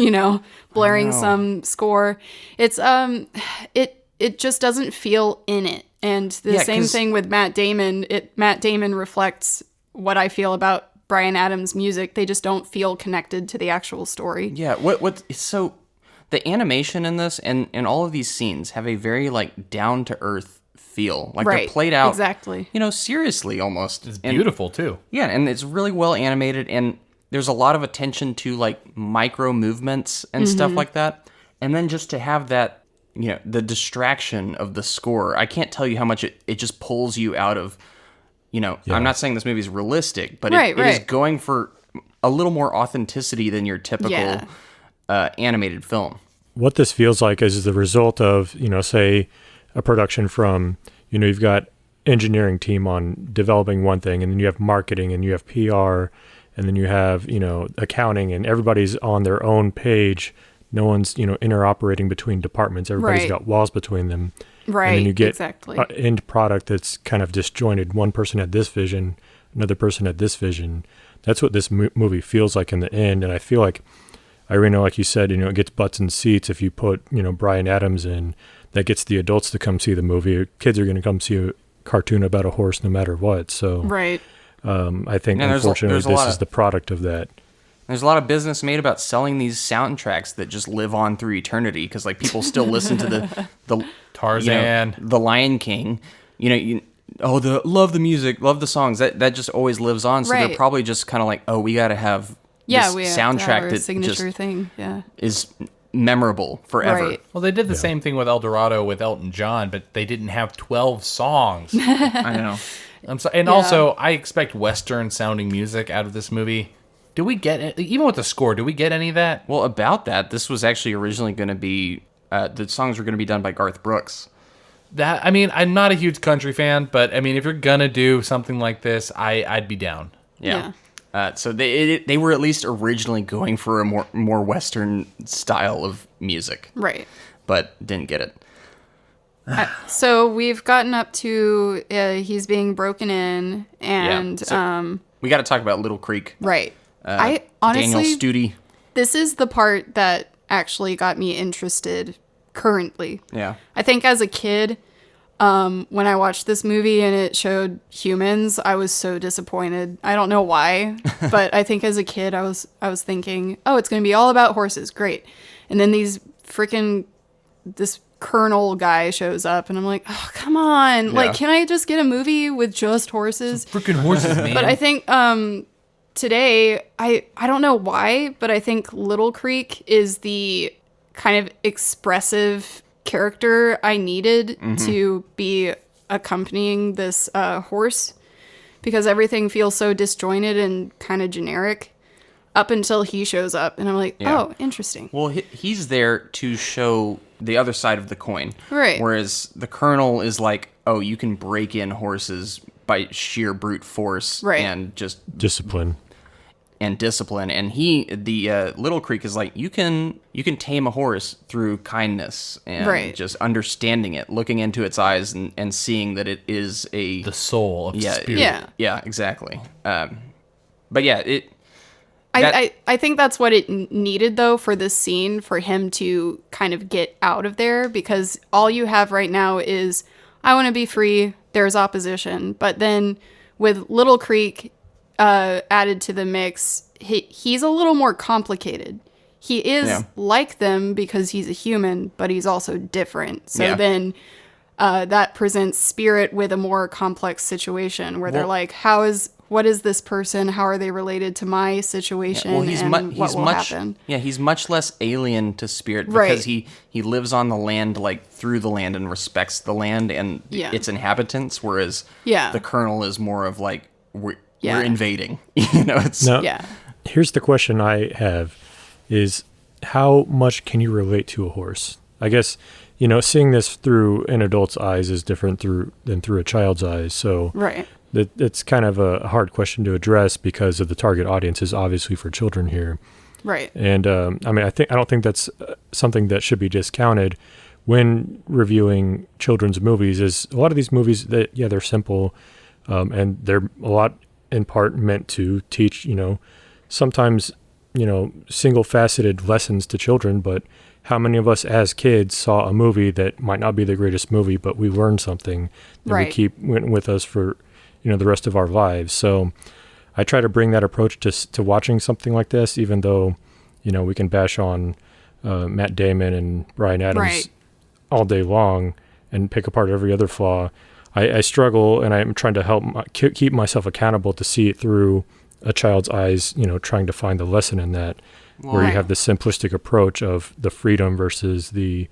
blaring some score, it's it just doesn't feel in it. And the same thing with Matt Damon. Matt Damon reflects what I feel about Bryan Adams' music. They just don't feel connected to the actual story. Yeah, so the animation in this and all of these scenes have a very like down to earth feel. Like they're played out exactly. Seriously almost. It's beautiful too. Yeah, and it's really well animated, and there's a lot of attention to like micro movements and stuff like that. And then just to have that, the distraction of the score, I can't tell you how much it just pulls you out of, I'm not saying this movie is realistic, but it is going for a little more authenticity than your typical animated film. What this feels like is the result of, say a production from, you've got engineering team on developing one thing, and then you have marketing, and you have PR, and then you have, accounting, and everybody's on their own page. No one's, interoperating between departments. Everybody's got walls between them. Right. And then you get exactly. an end product that's kind of disjointed. One person had this vision, another person had this vision. That's what this movie feels like in the end. And I feel like, Irina, like you said, it gets butts in seats if you put, Bryan Adams in. That gets the adults to come see the movie. Kids are going to come see a cartoon about a horse no matter what. So I think, unfortunately, this is the product of that. There's a lot of business made about selling these soundtracks that just live on through eternity because like people still listen to the Tarzan, the Lion King. Love the music, love the songs. That just always lives on. So they're probably just kind of like, we got to have this soundtrack that signature just thing. is memorable forever. Right. Well, they did the same thing with El Dorado with Elton John, but they didn't have 12 songs. I know. I'm sorry. And also, I expect Western sounding music out of this movie. Do we get it? Even with the score, do we get any of that? Well, about that, this was actually originally going to be, the songs were going to be done by Garth Brooks. I'm not a huge country fan, but if you're going to do something like this, I'd be down. Yeah. So they were at least originally going for a more Western style of music. Right. But didn't get it. So we've gotten up to he's being broken in, and we got to talk about Little Creek. Right. I honestly, Daniel Studi. This is the part that actually got me interested currently. Yeah. I think as a kid, when I watched this movie and it showed humans, I was so disappointed. I don't know why, but I think as a kid, I was thinking, oh, it's going to be all about horses. Great. And then this colonel guy shows up and I'm like, oh, come on. Like, can I just get a movie with just horses? Freaking horses, man. But I think, today, I don't know why, but I think Little Creek is the kind of expressive character I needed to be accompanying this horse, because everything feels so disjointed and kind of generic up until he shows up, and I'm like, oh, interesting. Well, he's there to show the other side of the coin. Right. Whereas the colonel is like, oh, you can break in horses by sheer brute force Right. and just Discipline. and discipline. And the Little Creek is like, you can tame a horse through kindness and Right. just understanding it, looking into its eyes and seeing that it is The soul of spirit. Yeah. exactly. But yeah, I think that's what it needed, though, for this scene, for him to kind of get out of there, because all you have right now is, I want to be free, there's opposition. But then with Little Creek added to the mix, he's a little more complicated. He is like them because he's a human, but he's also different. So then that presents Spirit with a more complex situation where they're like, what is this person? How are they related to my situation? well, he's what will happen? Yeah, he's much less alien to Spirit because Right. he lives on the land, like through the land, and respects the land and its inhabitants. Whereas the Colonel is more of like, we're invading. It's Now, Yeah. here's the question I have is how much can you relate to a horse? I guess, seeing this through an adult's eyes is different than through a child's eyes. So Right. it's kind of a hard question to address because of the target audience is obviously for children here. Right. And I don't think that's something that should be discounted when reviewing children's movies. Is a lot of these movies that they're simple, and they're a lot in part meant to teach sometimes single-faceted lessons to children. But how many of us as kids saw a movie that might not be the greatest movie, but we learned something that went with us for the rest of our lives? So I try to bring that approach to watching something like this, even though, we can bash on Matt Damon and Bryan Adams all day long and pick apart every other flaw. I struggle, and I'm trying to keep myself accountable to see it through a child's eyes, trying to find the lesson in that, where you have the simplistic approach of the freedom versus the,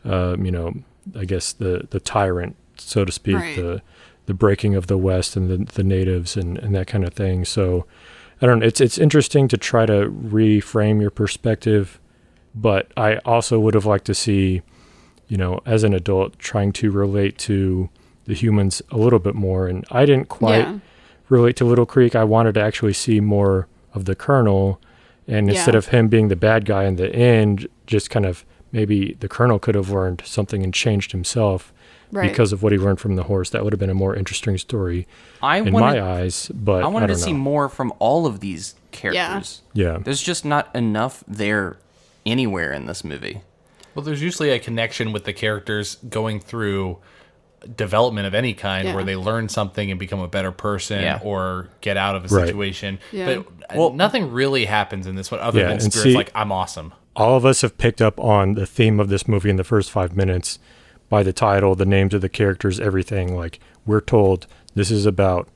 I guess the tyrant, so to speak, the breaking of the West and the natives and that kind of thing. So I don't know. It's interesting to try to reframe your perspective, but I also would have liked to see, as an adult, trying to relate to the humans a little bit more. And I didn't quite relate to Little Creek. I wanted to actually see more of the Colonel, and instead of him being the bad guy in the end, just kind of maybe the Colonel could have learned something and changed himself. Because of what he learned from the horse. That would have been a more interesting story in my eyes. But I wanted don't to see know. more from all of these characters. Yeah. There's just not enough there anywhere in this movie. Well, there's usually a connection with the characters going through development of any kind where they learn something and become a better person or get out of a situation. But nothing really happens in this one other than Spirit's like, I'm awesome. All of us have picked up on the theme of this movie in the first 5 minutes by the title, the names of the characters, everything. Like, we're told this is about,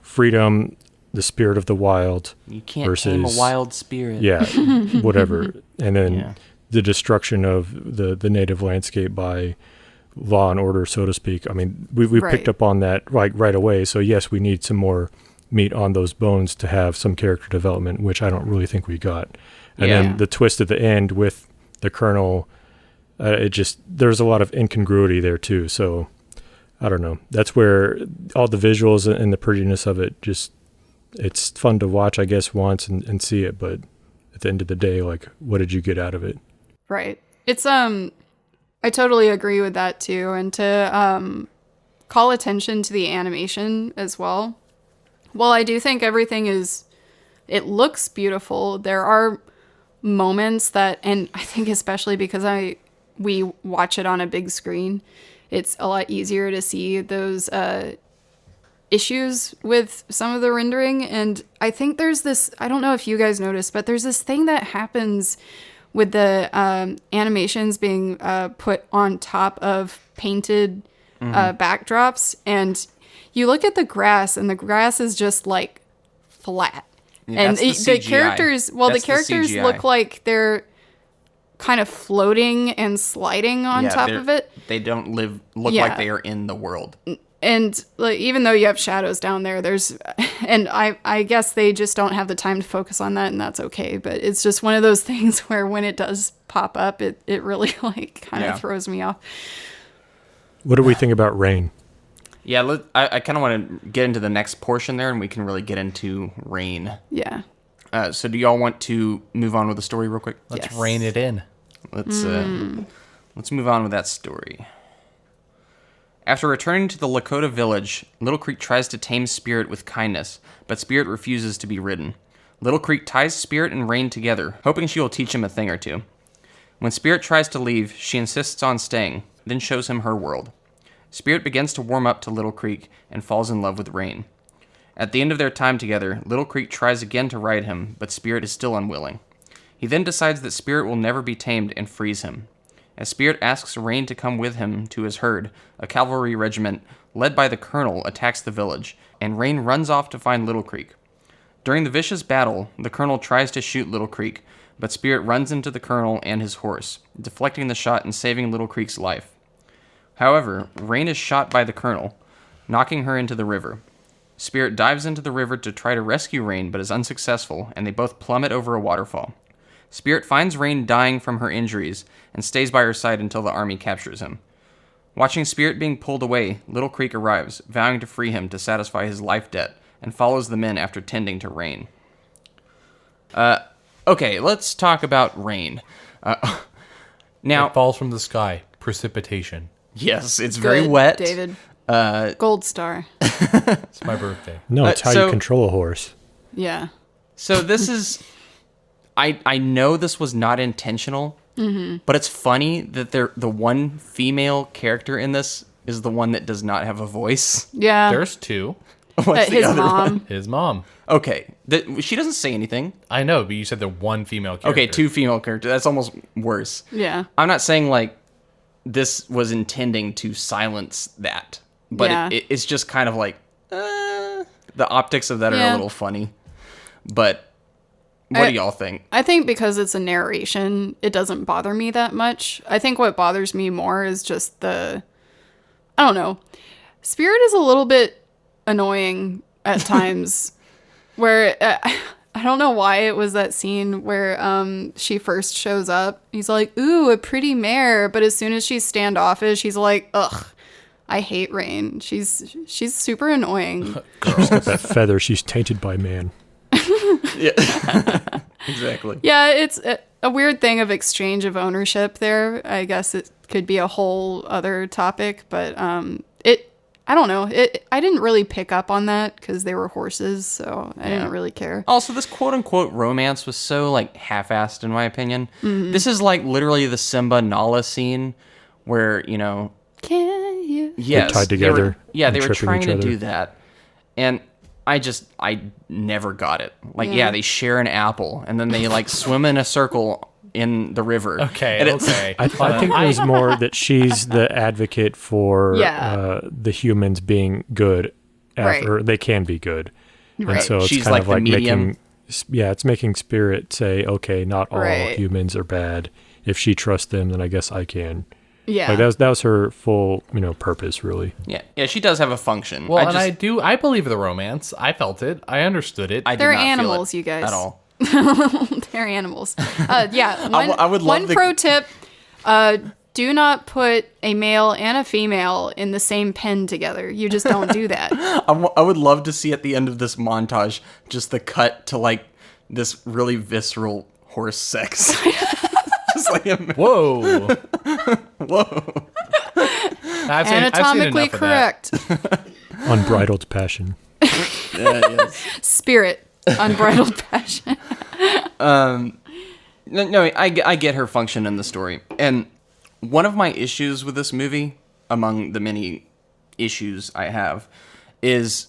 freedom, the spirit of the wild. You can't versus, tame a wild spirit. Yeah, whatever. And then the destruction of the native landscape by law and order, so to speak. I mean, we've picked up on that like right away. So yes, we need some more meat on those bones to have some character development, which I don't really think we got. And then the twist at the end with the Colonel, there's a lot of incongruity there too. So I don't know. That's where all the visuals and the prettiness of it, it's fun to watch, I guess, once and see it. But at the end of the day, like, what did you get out of it? Right. It's, I totally agree with that too. And to, call attention to the animation as well. While I do think everything it looks beautiful, there are moments that, and I think especially because we watch it on a big screen, it's a lot easier to see those issues with some of the rendering. And I think there's this, I don't know if you guys noticed, but there's this thing that happens with the animations being put on top of painted backdrops. And you look at the grass, and the grass is just like flat. Yeah, and that's the characters, That's the characters CGI. look like they're kind of floating and sliding on top of it. They don't look like they are in the world. And like, even though you have shadows down there, and I guess they just don't have the time to focus on that, and that's okay. But it's just one of those things where when it does pop up, it really like kind of throws me off. What do we think about rain? Yeah, I kind of want to get into the next portion there, and we can really get into Rain. Yeah. So do y'all want to move on with the story real quick? Let's Yes. rein it in. Let's move on with that story. After returning to the Lakota village, Little Creek tries to tame Spirit with kindness, but Spirit refuses to be ridden. Little Creek ties Spirit and Rain together, hoping she will teach him a thing or two. When Spirit tries to leave, she insists on staying, then shows him her world. Spirit begins to warm up to Little Creek and falls in love with Rain. At the end of their time together, Little Creek tries again to ride him, but Spirit is still unwilling. He then decides that Spirit will never be tamed and frees him. As Spirit asks Rain to come with him to his herd, a cavalry regiment led by the colonel attacks the village, and Rain runs off to find Little Creek. During the vicious battle, the colonel tries to shoot Little Creek, but Spirit runs into the colonel and his horse, deflecting the shot and saving Little Creek's life. However, Rain is shot by the colonel, knocking her into the river. Spirit dives into the river to try to rescue Rain, but is unsuccessful, and they both plummet over a waterfall. Spirit finds Rain dying from her injuries and stays by her side until the army captures him. Watching Spirit being pulled away, Little Creek arrives, vowing to free him to satisfy his life debt, and follows the men after tending to Rain. Okay, let's talk about Rain. Now, It falls from the sky. Precipitation. yes, it's very Good, wet. David. Gold star. It's my birthday. No, it's how so- you control a horse. Yeah. So this is, I know this was not intentional, but it's funny that the one female character in this is the one that does not have a voice. Yeah. There's two. What's the his other mom. one? His mom. Okay, she doesn't say anything. I know, but you said the one female character. Okay, two female characters. That's almost worse. Yeah. I'm not saying like this was intending to silence that, but Yeah. it's just kind of like the optics of that are a Yeah. little funny. But what do y'all think? I think because it's a narration, it doesn't bother me that much. I think what bothers me more is just I don't know. Spirit is a little bit annoying at times where I don't know why it was that scene where she first shows up. He's like, ooh, a pretty mare. But as soon as she's standoffish, he's like, ugh, I hate Rain. She's super annoying. She's got that feather. She's tainted by man. Yeah, exactly. Yeah, it's a weird thing of exchange of ownership there. I guess it could be a whole other topic, but I don't know. I didn't really pick up on that because they were horses, so I didn't really care. Also, this quote-unquote romance was so, like, half-assed, in my opinion. This is, like, literally the Simba-Nala scene where, you know... Can you? Yes. tied together They and were tripping trying each to other. do that. And I never got it. Like, yeah, they share an apple, and then they, like, swim in a circle in the river. Okay, And it's- okay. I think it was more that she's the advocate for Yeah. the humans being good, Right. or they can be good, Right. and so it's She's kind like of the like medium. it's making Spirit say, okay, not all Right. humans are bad. If she trusts them, then I guess I can. Yeah. Like that was her full, purpose, really. Yeah, she does have a function. Well, I I believe the romance. I felt it. I understood it. I did They're not feel animals, it you guys. At all. They're animals. Yeah. One, I would love one the- pro tip: do not put a male and a female in the same pen together. You just don't do that. I would love to see at the end of this montage just the cut to like this really visceral horse sex. Just like Whoa. whoa. I've seen Anatomically enough of that. correct. Unbridled passion. Yes. Spirit. Unbridled passion. No, I get her function in the story. And one of my issues with this movie, among the many issues I have, is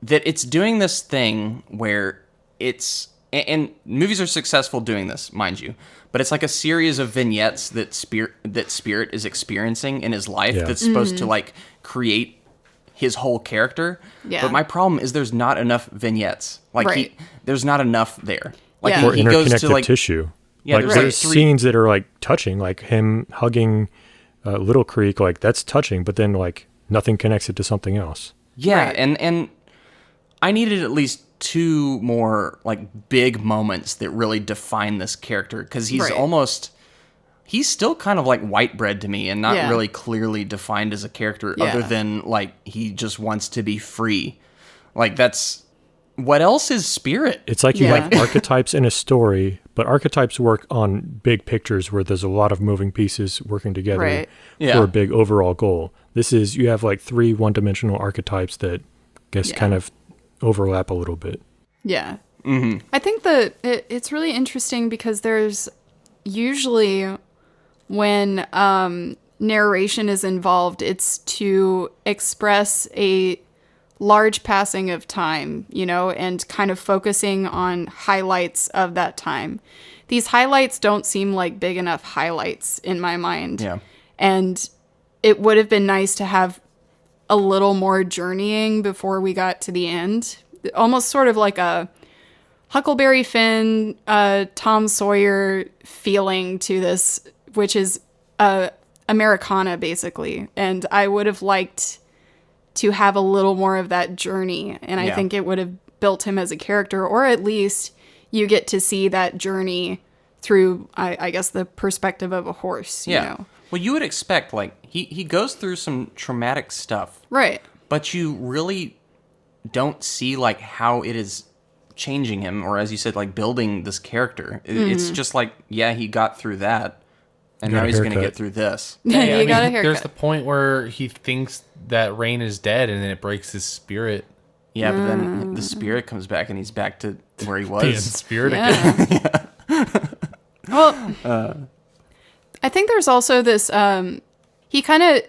that it's doing this thing where it's... And movies are successful doing this, mind you. But it's like a series of vignettes that Spirit is experiencing in his life Yeah. that's supposed to, like, create his whole character. Yeah. But my problem is there's not enough vignettes. Like, Right. there's not enough there. Like, Yeah. Or he goes interconnected to, like... tissue. Yeah, like there's, there's like, three- scenes that are like touching, like him hugging Little Creek, like that's touching, but then like nothing connects it to something else. Yeah, Right. and I needed at least two more like big moments that really define this character because he's Right. he's still kind of like white bread to me and not Yeah. really clearly defined as a character Yeah. other than like he just wants to be free. Like that's what else is Spirit? It's like you Yeah. like archetypes in a story, but archetypes work on big pictures where there's a lot of moving pieces working together Right. Yeah. for a big overall goal. This is, you have like 3 one-dimensional archetypes that I guess kind of overlap a little bit. Yeah. I think that it's really interesting because there's usually when narration is involved, it's to express a large passing of time, you know, and kind of focusing on highlights of that time. These highlights don't seem like big enough highlights in my mind. Yeah. And it would have been nice to have a little more journeying before we got to the end. Almost sort of like a Huckleberry Finn, Tom Sawyer feeling to this, which is Americana, basically. And I would have liked to have a little more of that journey. And I Yeah. think it would have built him as a character, or at least you get to see that journey through, I guess, the perspective of a horse, you know? Well, you would expect, like, he goes through some traumatic stuff. Right. But you really don't see, like, how it is changing him, or as you said, like, building this character. It's just like, yeah, he got through that, and Got now a he's going to haircut. get through this. You got a haircut. There's the point where he thinks that Rain is dead, and then it breaks his spirit. Yeah, but then the spirit comes back, and he's back to where he Being was. spirit again. Yeah. Well, I think there's also this. He kind of.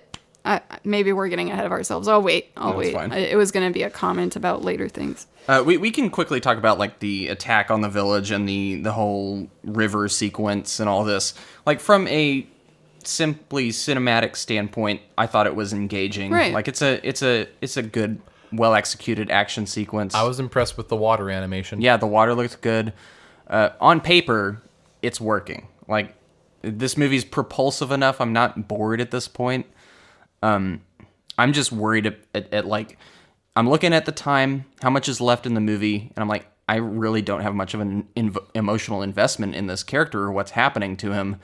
Maybe we're getting ahead of ourselves. I'll wait. That's fine. It was going to be a comment about later things. We can quickly talk about like the attack on the village and the whole river sequence and all this. Like from a simply cinematic standpoint, I thought it was engaging. Right. Like it's a good, well executed action sequence. I was impressed with the water animation. Yeah, the water looked good. On paper, it's working. Like this movie's propulsive enough. I'm not bored at this point. I'm just worried at like. I'm looking at the time, how much is left in the movie, and I'm like, I really don't have much of an emotional investment in this character or what's happening to him.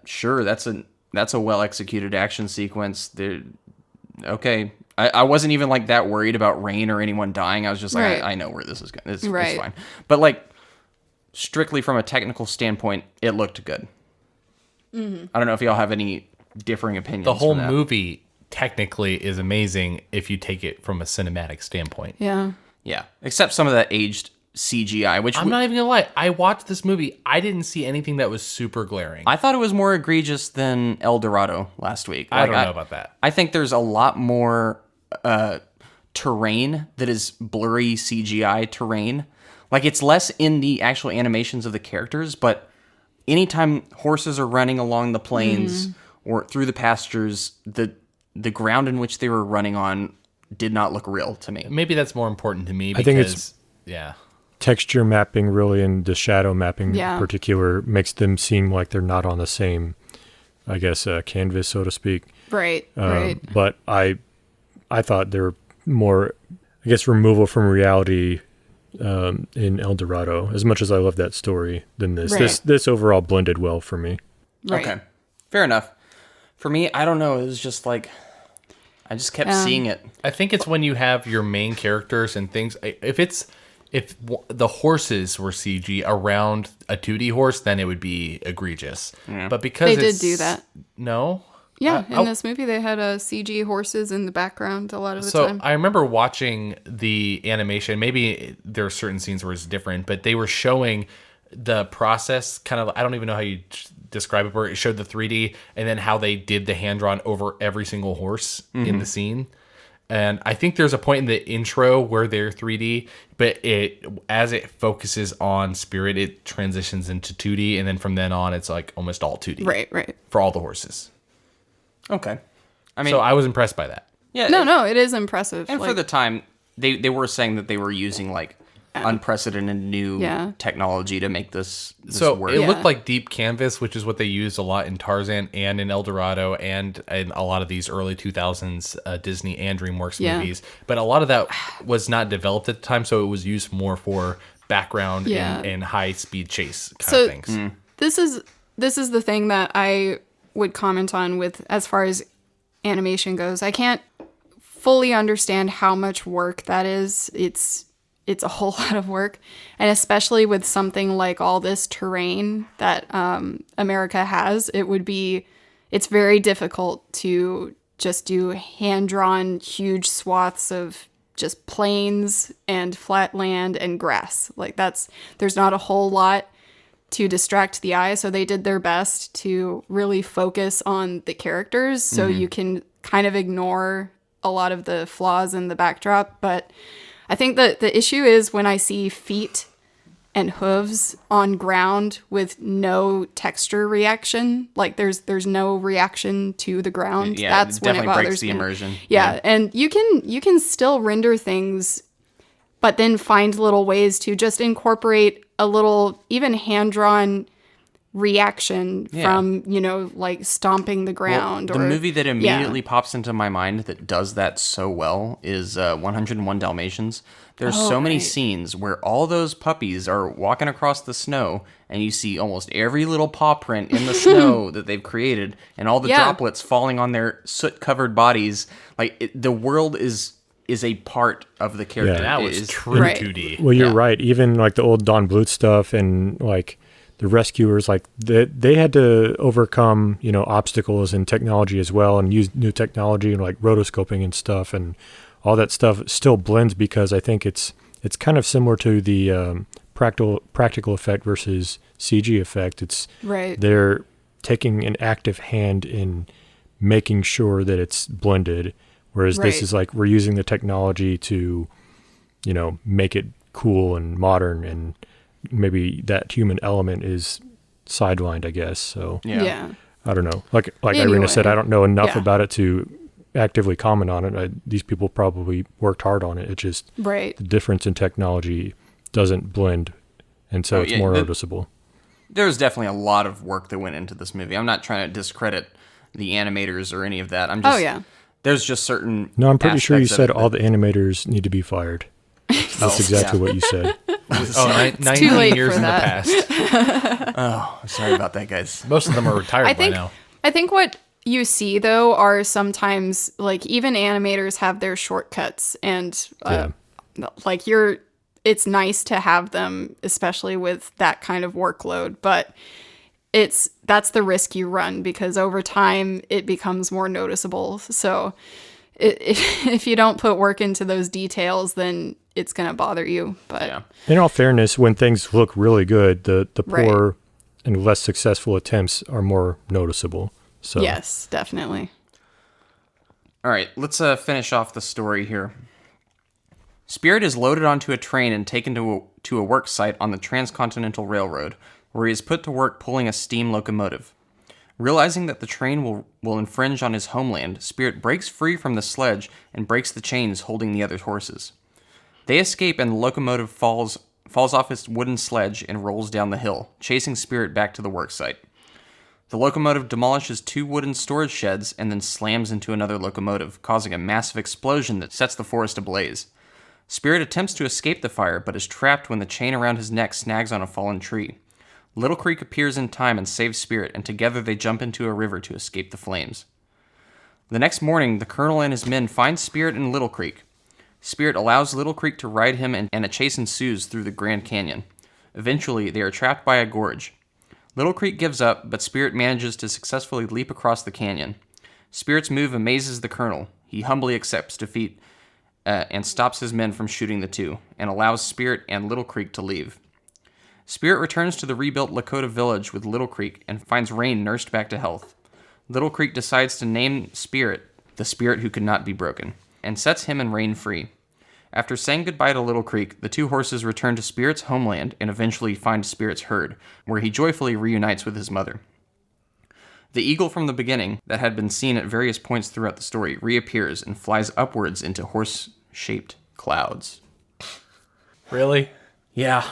Sure, that's a well executed action sequence. Okay, I wasn't even like that worried about Rain or anyone dying. I was just like, Right. I know where this is going. It's Right. fine. But like, strictly from a technical standpoint, it looked good. I don't know if y'all have any differing opinions. The whole from that. movie technically is amazing if you take it from a cinematic standpoint. Yeah. Yeah, except some of that aged CGI, which I'm not even gonna lie. I watched this movie. I didn't see anything that was super glaring. I thought it was more egregious than El Dorado last week. I Like, don't know about that. I think there's a lot more terrain that is blurry CGI terrain. Like it's less in the actual animations of the characters, but anytime horses are running along the plains or through the pastures, the ground in which they were running on did not look real to me. Maybe that's more important to me because, I think it's- yeah. Texture mapping really and the shadow mapping Yeah. in particular makes them seem like they're not on the same, I guess, canvas, so to speak. Right. Right. But I thought they were more, I guess, removal from reality in El Dorado, as much as I love that story, than this. Right. This overall blended well for me. Right. Okay, fair enough. For me, I don't know. It was just like I just kept seeing it. I think it's when you have your main characters and things. If the horses were CG around a 2D horse, then it would be egregious. But because They did it's- do that. No. Yeah, I- in this movie they had CG horses in the background a lot of the So time. I remember watching the animation. Maybe there are certain scenes where it's different, but they were showing the process. Kind of, I don't even know how you describe it. Where it showed the 3D and then how they did the hand drawn over every single horse in the scene. And I think there's a point in the intro where they're 3D, but as it focuses on Spirit, it transitions into 2D, and then from then on, it's like almost all 2D. Right. For all the horses. Okay, I mean, So I was impressed by that. yeah, No, it is impressive. And for the time, they were saying that they were using like unprecedented new technology to make this So work. it looked like deep canvas, which is what they used a lot in Tarzan and in El Dorado and in a lot of these early 2000s Disney and DreamWorks movies. But a lot of that was not developed at the time, so it was used more for background and high-speed chase kind of things. This is this is the thing that I would comment on with as far as animation goes. I can't fully understand how much work that is. It's a whole lot of work, and especially with something like all this terrain that America has, it's very difficult to just do hand-drawn huge swaths of just plains and flat land and grass. Like there's not a whole lot to distract the eye, so they did their best to really focus on the characters so you can kind of ignore a lot of the flaws in the backdrop. But I think that the issue is when I see feet and hooves on ground with no texture reaction, like there's no reaction to the ground. Yeah, That's it when it definitely bothers breaks the me. immersion. Yeah, and you can still render things, but then find little ways to just incorporate a little even hand-drawn reaction from, like stomping the ground. The movie that immediately pops into my mind that does that so well is 101 Dalmatians. There's so many scenes where all those puppies are walking across the snow, and you see almost every little paw print in the snow that they've created, and all the droplets falling on their soot-covered bodies. Like, the world is a part of the character. Yeah. That was true 2D. Well, you're right. Even like the old Don Bluth stuff and like the rescuers, like they had to overcome, obstacles in technology as well, and use new technology and like rotoscoping and stuff, and all that stuff still blends because I think it's kind of similar to the practical effect versus CG effect. It's they're taking an active hand in making sure that it's blended, whereas this is like we're using the technology to, make it cool and modern, and maybe that human element is sidelined, I guess. So Yeah. I don't know. Like Anyway. Irina said, I don't know enough Yeah. about it to actively comment on it. These people probably worked hard on it. It's just the difference in technology doesn't blend, and so it's more noticeable. There's definitely a lot of work that went into this movie. I'm not trying to discredit the animators or any of that. I'm just there's just certain No, I'm pretty sure you aspects of said it all the animators need to be fired. That's exactly what you said. 19 late years for in that. the past. Oh, sorry about that, guys. Most of them are retired by now. I think what you see though are sometimes like even animators have their shortcuts, and like it's nice to have them, especially with that kind of workload, but that's the risk you run because over time it becomes more noticeable. So if you don't put work into those details, then it's going to bother you. But in all fairness, when things look really good, the poor and less successful attempts are more noticeable. So yes, definitely. All right, let's finish off the story here. Spirit is loaded onto a train and taken to a work site on the Transcontinental Railroad, where he is put to work pulling a steam locomotive. Realizing that the train will infringe on his homeland, Spirit breaks free from the sledge and breaks the chains holding the other horses. They escape, and the locomotive falls off its wooden sledge and rolls down the hill, chasing Spirit back to the work site. The locomotive demolishes 2 wooden storage sheds and then slams into another locomotive, causing a massive explosion that sets the forest ablaze. Spirit attempts to escape the fire, but is trapped when the chain around his neck snags on a fallen tree. Little Creek appears in time and saves Spirit, and together they jump into a river to escape the flames. The next morning, the Colonel and his men find Spirit in Little Creek. Spirit allows Little Creek to ride him, and a chase ensues through the Grand Canyon. Eventually, they are trapped by a gorge. Little Creek gives up, but Spirit manages to successfully leap across the canyon. Spirit's move amazes the Colonel. He humbly accepts defeat and stops his men from shooting the two, and allows Spirit and Little Creek to leave. Spirit returns to the rebuilt Lakota village with Little Creek and finds Rain nursed back to health. Little Creek decides to name Spirit the spirit who could not be broken, and sets him and Rain free. After saying goodbye to Little Creek, the 2 horses return to Spirit's homeland and eventually find Spirit's herd, where he joyfully reunites with his mother. The eagle from the beginning, that had been seen at various points throughout the story, reappears and flies upwards into horse-shaped clouds. Really? Yeah.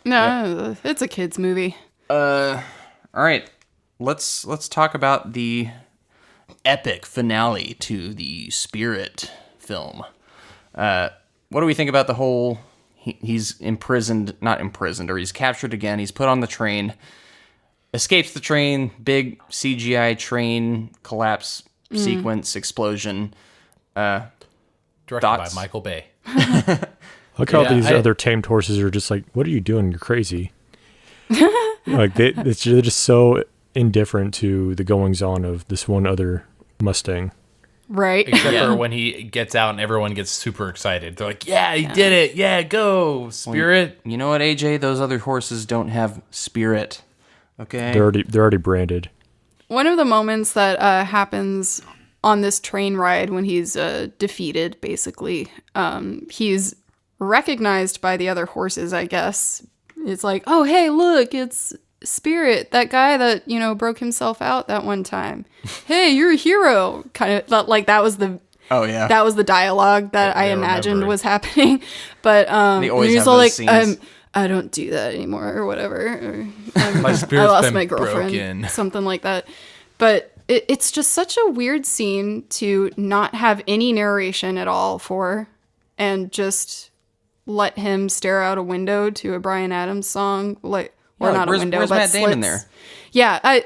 No, it's a kid's movie. All right. Let's talk about the epic finale to the Spirit film. What do we think about the whole? He's not imprisoned, or he's captured again. He's put on the train. escapes the train, big CGI train collapse sequence, explosion. Directed Thoughts? by Michael Bay. Look how Yeah, these other tamed horses are just like, what are you doing? You're crazy. Like they're just so indifferent to the goings on of this one other Mustang. Right. Except for when he gets out and everyone gets super excited. They're like, yeah, he did it. Yeah, go, Spirit. You know what, AJ? Those other horses don't have spirit. Okay. They're already branded. One of the moments that happens on this train ride when he's defeated, basically, he's recognized by the other horses, I guess. It's like, oh, hey, look, it's Spirit, that guy that, broke himself out that one time. Hey, you're a hero. Kind of like that was the that was the dialogue that I imagined was happening. But They always he's have all those like, scenes. I don't do that anymore or whatever. Or, My I spirit's lost been my girlfriend, broken. something like that. But it's just such a weird scene to not have any narration at all for, and just let him stare out a window to a Bryan Adams song, or not a window, where's but Matt Damon slits. there? Yeah,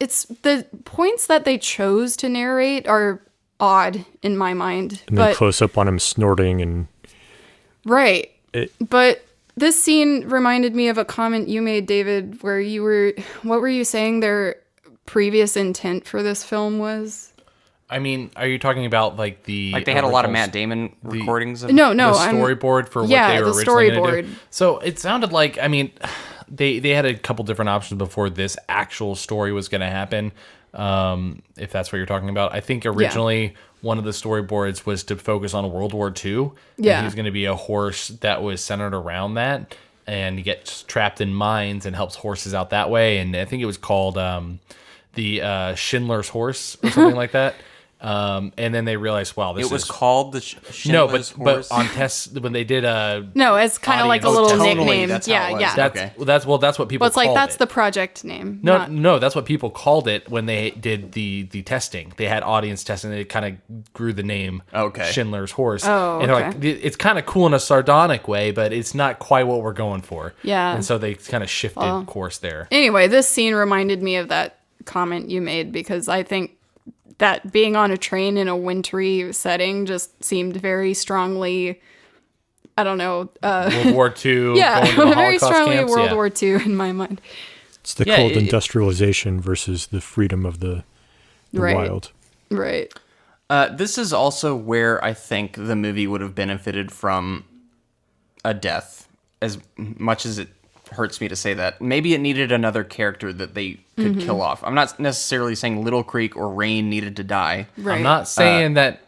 it's the points that they chose to narrate are odd in my mind. And then But close up on him snorting and right, but this scene reminded me of a comment you made, David, where what were you saying their previous intent for this film was? I mean, are you talking about like the... Like they had a lot of Matt Damon recordings of No, the I'm- storyboard for what yeah, they were the originally going to storyboard. do? So it sounded like, I mean, they had a couple different options before this actual story was going to happen, if that's what you're talking about. I think originally one of the storyboards was to focus on World War II. Yeah. And he was going to be a horse that was centered around that, and he gets trapped in mines and helps horses out that way. And I think it was called the Schindler's Horse or something like that. And then they realized, wow, this It was is... called the No, Schindler's but Horse. on tests when they did No, it's kind of like a audience- little tonally, nickname. that's how Yeah, it was. yeah. That's Okay. that's what people. Well, it's like called that's it. the project name. No, not- no, that's what people called it when they did the testing. They had audience testing. They kind of grew the name Okay. Schindler's Horse. Oh, and they're okay. like, it's kind of cool in a sardonic way, but it's not quite what we're going for. Yeah. And so they kind of shifted course there. Anyway, this scene reminded me of that comment you made because I think that being on a train in a wintry setting just seemed very strongly, I don't know. World War II. Yeah, going to the very Holocaust strongly camps, World yeah. War II in my mind. It's the Yeah, cold it- industrialization versus the freedom of the Right. wild. Right. This is also where I think the movie would have benefited from a death, as much as it hurts me to say that. Maybe it needed another character that they could kill off. I'm not necessarily saying Little Creek or Rain needed to die. Right. I'm not saying that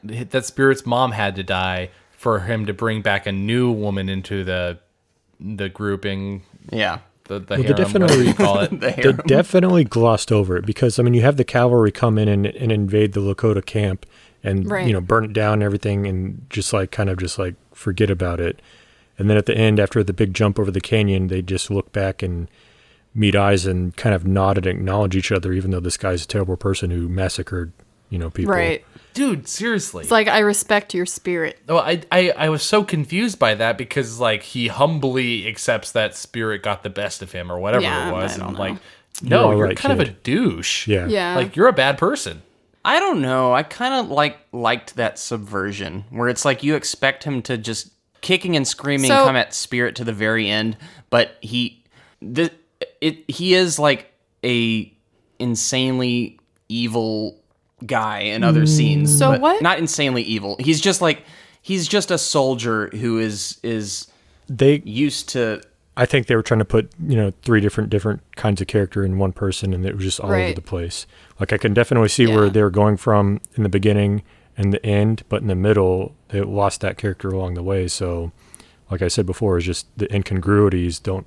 Spirit's mom had to die for him to bring back a new woman into the grouping, Yeah. the they harem, definitely- whatever you call it. The They harem. definitely glossed over it because, I mean, you have the cavalry come in and invade the Lakota camp and, Right. burn it down and everything and just like kind of just like forget about it. And then at the end, after the big jump over the canyon, they just look back and meet eyes and kind of nod and acknowledge each other, even though this guy's a terrible person who massacred, people. Right. Dude, seriously. It's like, I respect your spirit. Well, I was so confused by that because like he humbly accepts that Spirit got the best of him or whatever Yeah, it was, I and don't I'm know. like, You're no, all you're right, kind of a kid. douche. Yeah. Yeah. Like you're a bad person. I don't know. I kind of liked that subversion where it's like you expect him to just kicking and screaming So- come at Spirit to the very end, but he is like a insanely evil guy in other scenes. So but what- Not insanely evil. He's just a soldier who is They, used to. I think they were trying to put, three different kinds of character in one person, and it was just all over Right. the place. Like, I can definitely see where Yeah. they were going from in the beginning and the end, but in the middle, they lost that character along the way. So, like I said before, it's just the incongruities don't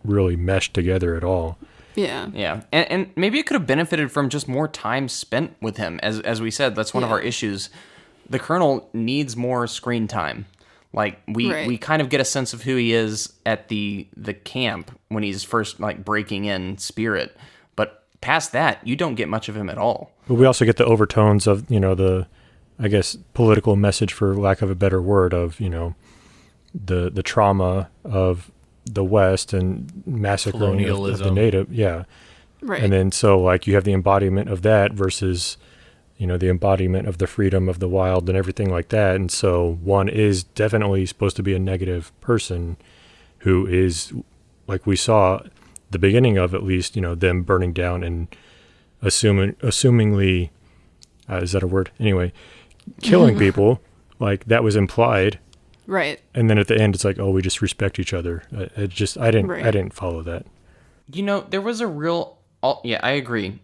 really mesh together at all. Yeah. Yeah, and maybe it could have benefited from just more time spent with him. As we said, that's one of Yeah. our issues. The Colonel needs more screen time. Like we Right. kind of get a sense of who he is at the camp when he's first like breaking in Spirit, but past that, you don't get much of him at all. But we also get the overtones of, the, I guess, political message, for lack of a better word, of, the trauma of the West and massacring of the Colonialism. native. Yeah. Right. And then so like you have the embodiment of that versus, the embodiment of the freedom of the wild and everything like that. And so one is definitely supposed to be a negative person who is, like we saw the beginning of, at least, them burning down and assumingly, is that a word? Anyway, killing people, like that was implied. Right. And then at the end, it's like, oh, we just respect each other. I didn't follow that. There was a real, I agree.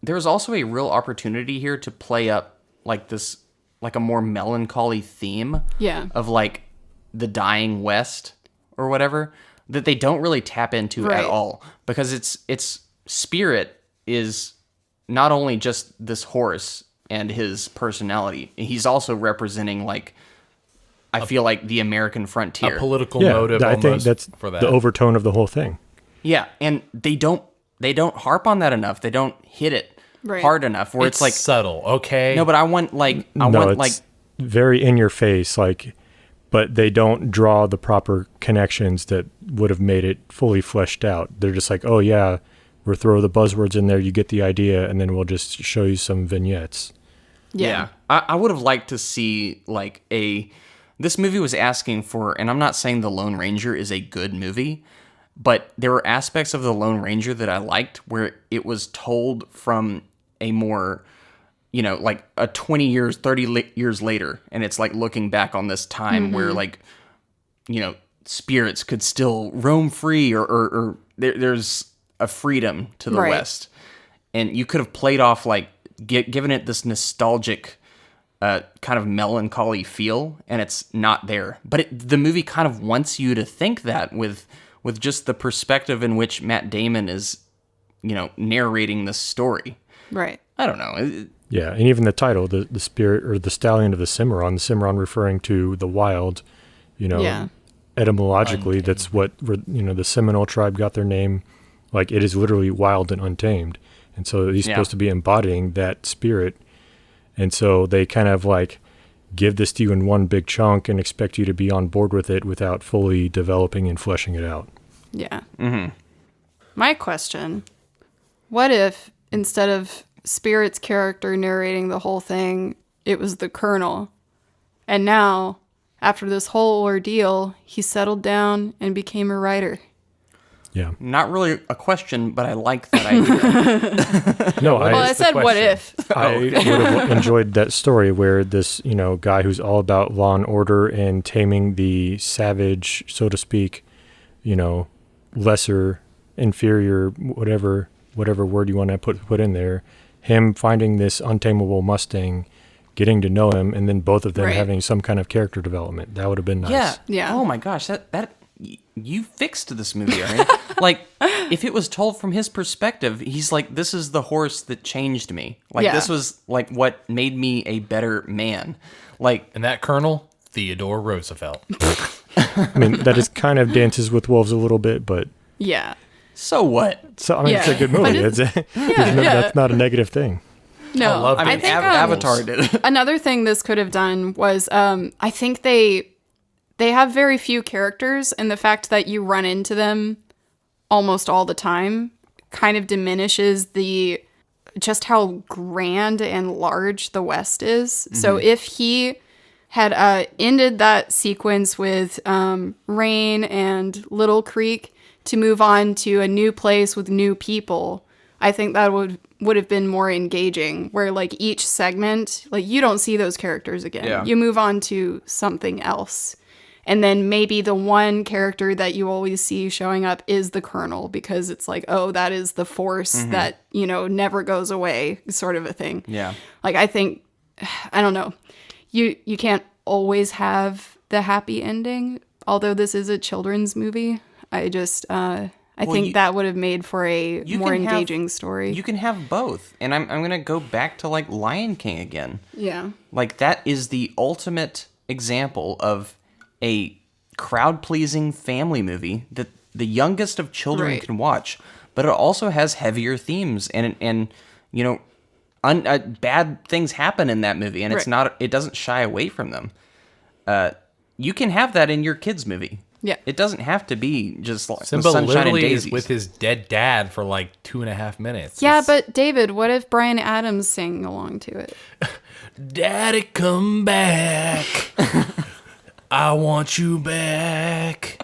There was also a real opportunity here to play up like this, like a more melancholy theme. Yeah. Of like the dying West or whatever that they don't really tap into at all, because its spirit is not only just this horse and his personality. He's also representing like, I feel like the American frontier, a political motive. I think that's for that. the overtone of the whole thing. Yeah, and they don't harp on that enough. They don't hit it hard enough. Where it's like subtle, okay? No, but I want very in your face, like, but they don't draw the proper connections that would have made it fully fleshed out. They're just like, oh yeah, we'll throw the buzzwords in there, you get the idea, and then we'll just show you some vignettes. Yeah. I would have liked to see like this movie was asking for, and I'm not saying The Lone Ranger is a good movie, but there were aspects of The Lone Ranger that I liked where it was told from a more, like a 20 years, 30 years later. And it's like looking back on this time where like, spirits could still roam free or there's a freedom to the West. And you could have played off like, given it this nostalgic kind of melancholy feel, and it's not there. But the movie kind of wants you to think that with just the perspective in which Matt Damon is, narrating this story. Right. I don't know. Yeah, and even the title, the spirit or the Stallion of the Cimarron referring to the wild, etymologically, that's what, the Seminole tribe got their name. Like, it is literally wild and untamed. And so he's supposed to be embodying that spirit. And so they kind of like give this to you in one big chunk and expect you to be on board with it without fully developing and fleshing it out. Yeah. Mm-hmm. My question, what if instead of Spirit's character narrating the whole thing, it was the Colonel? And now, after this whole ordeal, he settled down and became a writer. Yeah. Not really a question, but I like that idea. No, I said what if. I would have enjoyed that story where this, guy who's all about law and order and taming the savage, so to speak, lesser, inferior, whatever word you want to put in there, him finding this untamable Mustang, getting to know him, and then both of them having some kind of character development. That would have been nice. Yeah. Oh my gosh, that you fixed this movie, Arian. Like, if it was told from his perspective, he's like, this is the horse that changed me. Like, this was like what made me a better man. Like, and that Colonel, Theodore Roosevelt. I mean, that is kind of Dances with Wolves a little bit, but yeah. So what? So I mean, it's a good movie. That's not a negative thing. No, I think Avatar did. Another thing this could have done was, I think they have very few characters, and the fact that you run into them almost all the time kind of diminishes just how grand and large the West is. Mm-hmm. So if he had ended that sequence with Rain and Little Creek to move on to a new place with new people, I think that would have been more engaging, where like each segment, like you don't see those characters again. Yeah. You move on to something else. And then maybe the one character that you always see showing up is the Colonel, because it's like, oh, that is the force that, never goes away, sort of a thing. Yeah. Like, I think, I don't know. You can't always have the happy ending, although this is a children's movie. I just, I think that would have made for a more engaging story. You can have both. And I'm going to go back to like Lion King again. Yeah. Like, that is the ultimate example of a crowd-pleasing family movie that the youngest of children can watch, but it also has heavier themes and bad things happen in that movie, and it doesn't shy away from them. You can have that in your kids' movie. Yeah. It doesn't have to be just like the Simba sunshine and literally daisies. is with his dead dad for like 2.5 minutes. Yeah, It's, but David, what if Bryan Adams sang along to it? Daddy, come back. I want you back.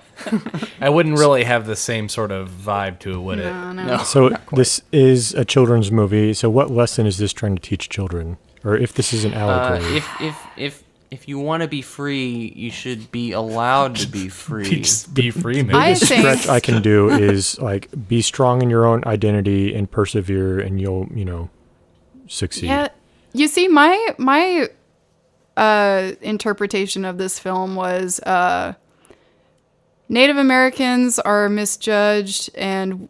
I wouldn't really have the same sort of vibe to it, would it? No. So this is a children's movie. So what lesson is this trying to teach children? Or if this is an allegory? If you want to be free, you should be allowed to be free. Just be free, man. I biggest think- stretch I can do is like be strong in your own identity and persevere, and you'll succeed. Yeah. You see, my interpretation of this film was Native Americans are misjudged, and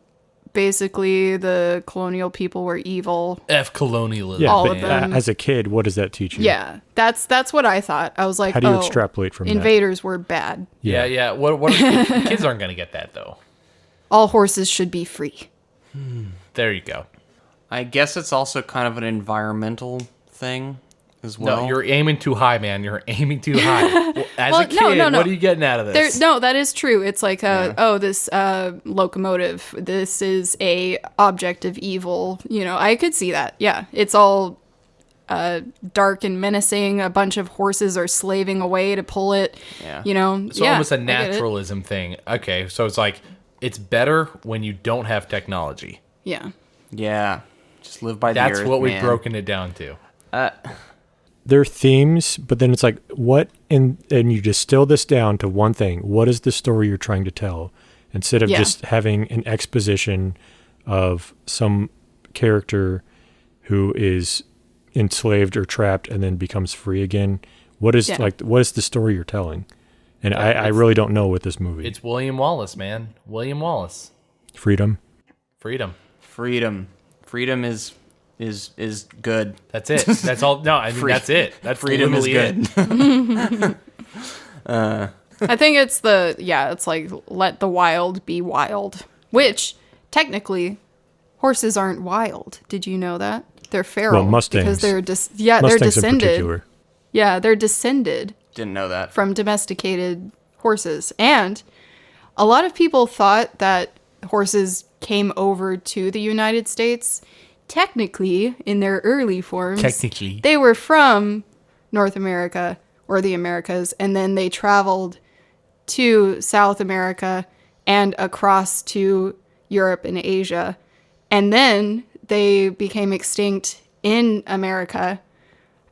basically the colonial people were evil. F colonialism. Yeah, all but of them. as a kid, what does that teach you? Yeah, that's what I thought. I was like, How do you oh, extrapolate from that? invaders were bad. Yeah. What are kids aren't going to get that, though. All horses should be free. There you go. I guess it's also kind of an environmental thing as well. No, you're aiming too high, man. You're aiming too high. Well, as Well, a kid, no. what are you getting out of this? No, that is true. It's like, this locomotive. This is a object of evil. I could see that. Yeah, it's all dark and menacing. A bunch of horses are slaving away to pull it. Yeah. It's yeah, almost a I get it. naturalism thing. Okay, so it's like, it's better when you don't have technology. Yeah. Yeah, just live by the That's earth, what we've man. broken it down to. There are themes, but then it's like, what, and you distill this down to one thing. What is the story you're trying to tell? Instead of Yeah. just having an exposition of some character who is enslaved or trapped and then becomes free again. What is what is the story you're telling? And I really don't know with this movie. It's William Wallace, man. William Wallace. Freedom. Freedom. Freedom is good. That's it. That's all. No, I mean, that's it. That's Freedom is literally good. it. I think it's it's like, let the wild be wild, which technically horses aren't wild. Did you know that? They're feral. Well, Mustangs. Because they're they're Mustangs in descended. particular. Yeah, they're descended Didn't know that. from domesticated horses. And a lot of people thought that horses came over to the United States. Technically, in their early forms, they were from North America or the Americas, and then they traveled to South America and across to Europe and Asia. And then they became extinct in America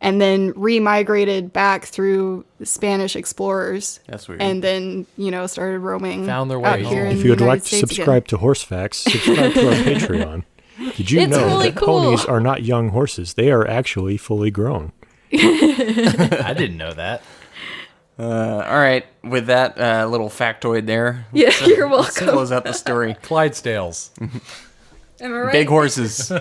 and then remigrated back through the Spanish explorers. That's weird. And then, started roaming Found their out way here home. in If the you would United like to States subscribe again. to Horse Facts, subscribe to our Patreon. Did you It's know really that cool. ponies are not young horses? They are actually fully grown. I didn't know that. All right, with that little factoid there. Yeah, you're Let's welcome. close out the story. Clydesdales. Am I right? Big horses.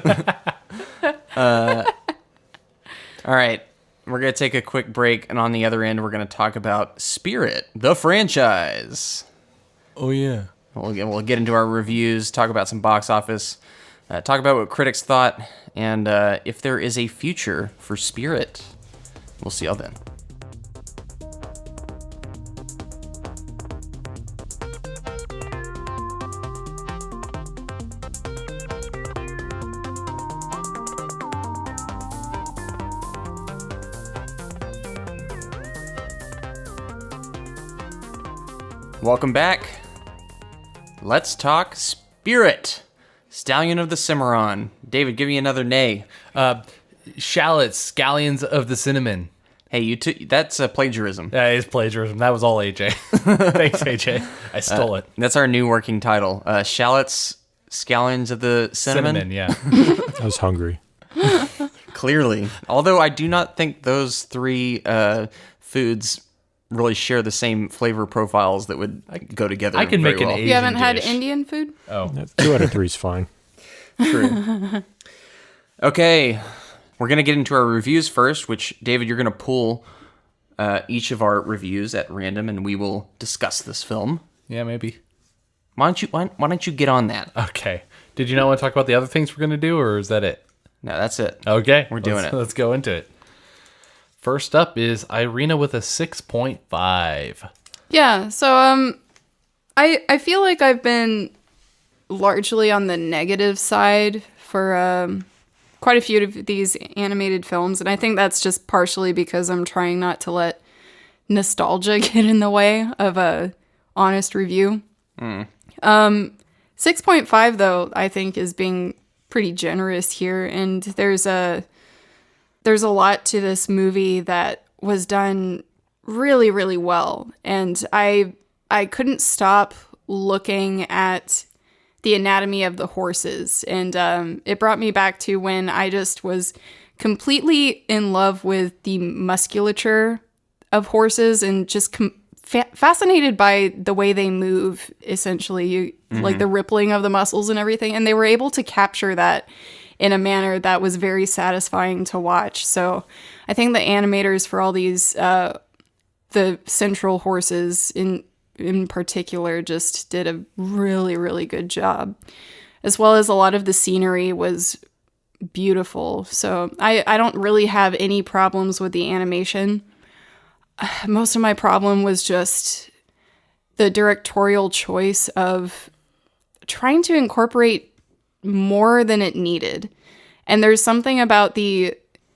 All right, we're going to take a quick break, and on the other end, we're going to talk about Spirit, the franchise. Oh, yeah. We'll get into our reviews, talk about some box office, talk about what critics thought, and if there is a future for Spirit. We'll see y'all then. Welcome back. Let's talk Spirit, Stallion of the Cimarron. David, give me another nay. Shallots, scallions of the cinnamon. Hey, that's a plagiarism. That is plagiarism. That was all AJ. Thanks, AJ. I stole it. That's our new working title. Shallots, scallions of the cinnamon. Yeah. I was hungry. Clearly. Although I do not think those three foods really share the same flavor profiles that would go together. I can very make an well. Asian You haven't had dish. Indian food? Oh. 2 out of 3 is fine. True. Okay, we're going to get into our reviews first, which, David, you're going to pull each of our reviews at random, and we will discuss this film. Yeah, maybe. Why don't you get on that? Okay. Did you not want to talk about the other things we're going to do, or is that it? No, that's it. Okay. We're doing it. Let's go into it. First up is Irina with a 6.5. Yeah, so I feel like I've been largely on the negative side for quite a few of these animated films, and I think that's just partially because I'm trying not to let nostalgia get in the way of a honest review. 6.5 though, I think is being pretty generous here, and there's a lot to this movie that was done really, really well, and I couldn't stop looking at the anatomy of the horses, and it brought me back to when I just was completely in love with the musculature of horses and just fascinated by the way they move, essentially, like the rippling of the muscles and everything, and they were able to capture that in a manner that was very satisfying to watch. So I think the animators for all these, the central horses in particular, just did a really, really good job, as well as a lot of the scenery was beautiful. So I don't really have any problems with the animation. Most of my problem was just the directorial choice of trying to incorporate more than it needed. And there's something about the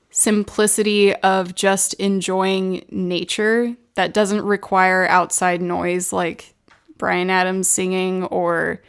simplicity of just enjoying nature that doesn't require outside noise like Bryan Adams singing or,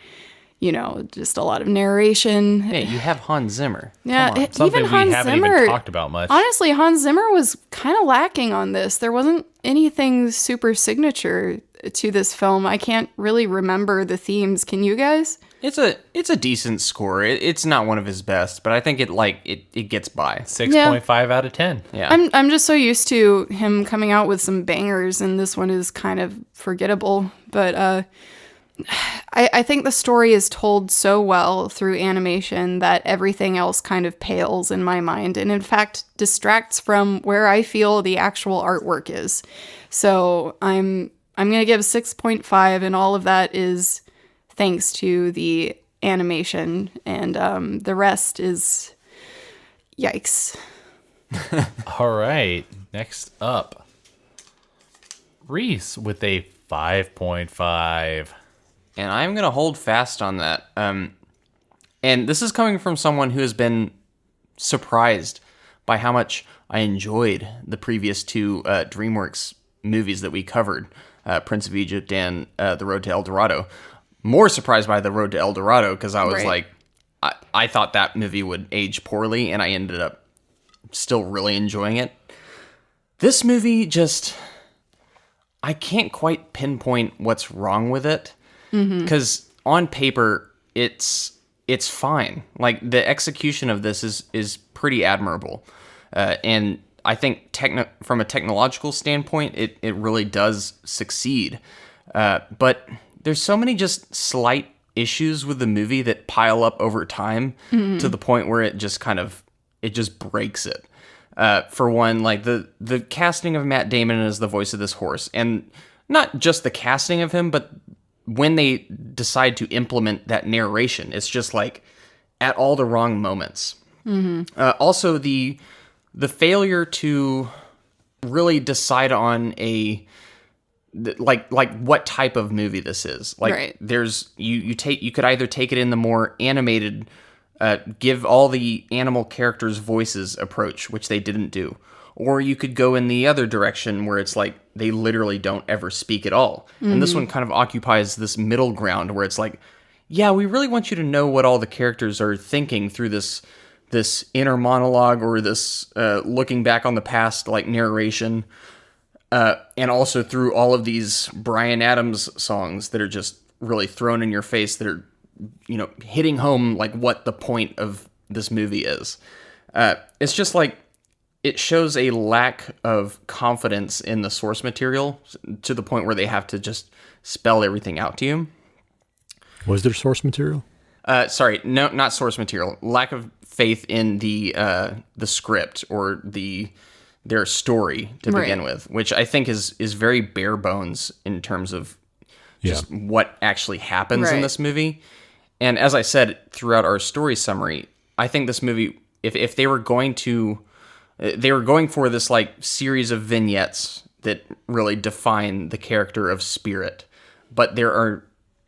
you know, just a lot of narration. Hey, you have Hans Zimmer. Yeah, Something even Hans we haven't Zimmer, even talked about much. Honestly, Hans Zimmer was kind of lacking on this. There wasn't anything super signature to this film. I can't really remember the themes. Can you guys? It's a decent score. It's not one of his best, but I think it gets by. 6.5 out of 10. Yeah. I'm just so used to him coming out with some bangers, and this one is kind of forgettable. But I think the story is told so well through animation that everything else kind of pales in my mind, and in fact distracts from where I feel the actual artwork is. So I'm gonna give 6.5, and all of that is thanks to the animation, and the rest is yikes. All right. Next up, Reese with a 5.5. And I'm going to hold fast on that. And this is coming from someone who has been surprised by how much I enjoyed the previous two Dreamworks movies that we covered, Prince of Egypt and The Road to El Dorado. More surprised by The Road to El Dorado because I was like, I thought that movie would age poorly, and I ended up still really enjoying it. This movie just, I can't quite pinpoint what's wrong with it. Because on paper, it's fine. Like, the execution of this is pretty admirable. And I think from a technological standpoint, it really does succeed. But there's so many just slight issues with the movie that pile up over time to the point where it just breaks it. For one, like the casting of Matt Damon as the voice of this horse, and not just the casting of him, but when they decide to implement that narration, it's just like at all the wrong moments. Also, the failure to really decide on like what type of movie this is. Like, right. There's you could either take it in the more animated, give all the animal characters voices approach, which they didn't do. Or you could go in the other direction where it's like they literally don't ever speak at all. And this one kind of occupies this middle ground where it's like, yeah, we really want you to know what all the characters are thinking through this inner monologue or this looking back on the past like narration. And also through all of these Bryan Adams songs that are just really thrown in your face that are, you know, hitting home like what the point of this movie is. It's just like, it shows a lack of confidence in the source material to the point where they have to just spell everything out to you. Was there source material? Sorry, no, not source material. Lack of faith in the script or their story to begin with, which I think is very bare bones in terms of just what actually happens in this movie. And as I said throughout our story summary, I think this movie, if they were going to, they were going for this like series of vignettes that really define the character of Spirit, but there are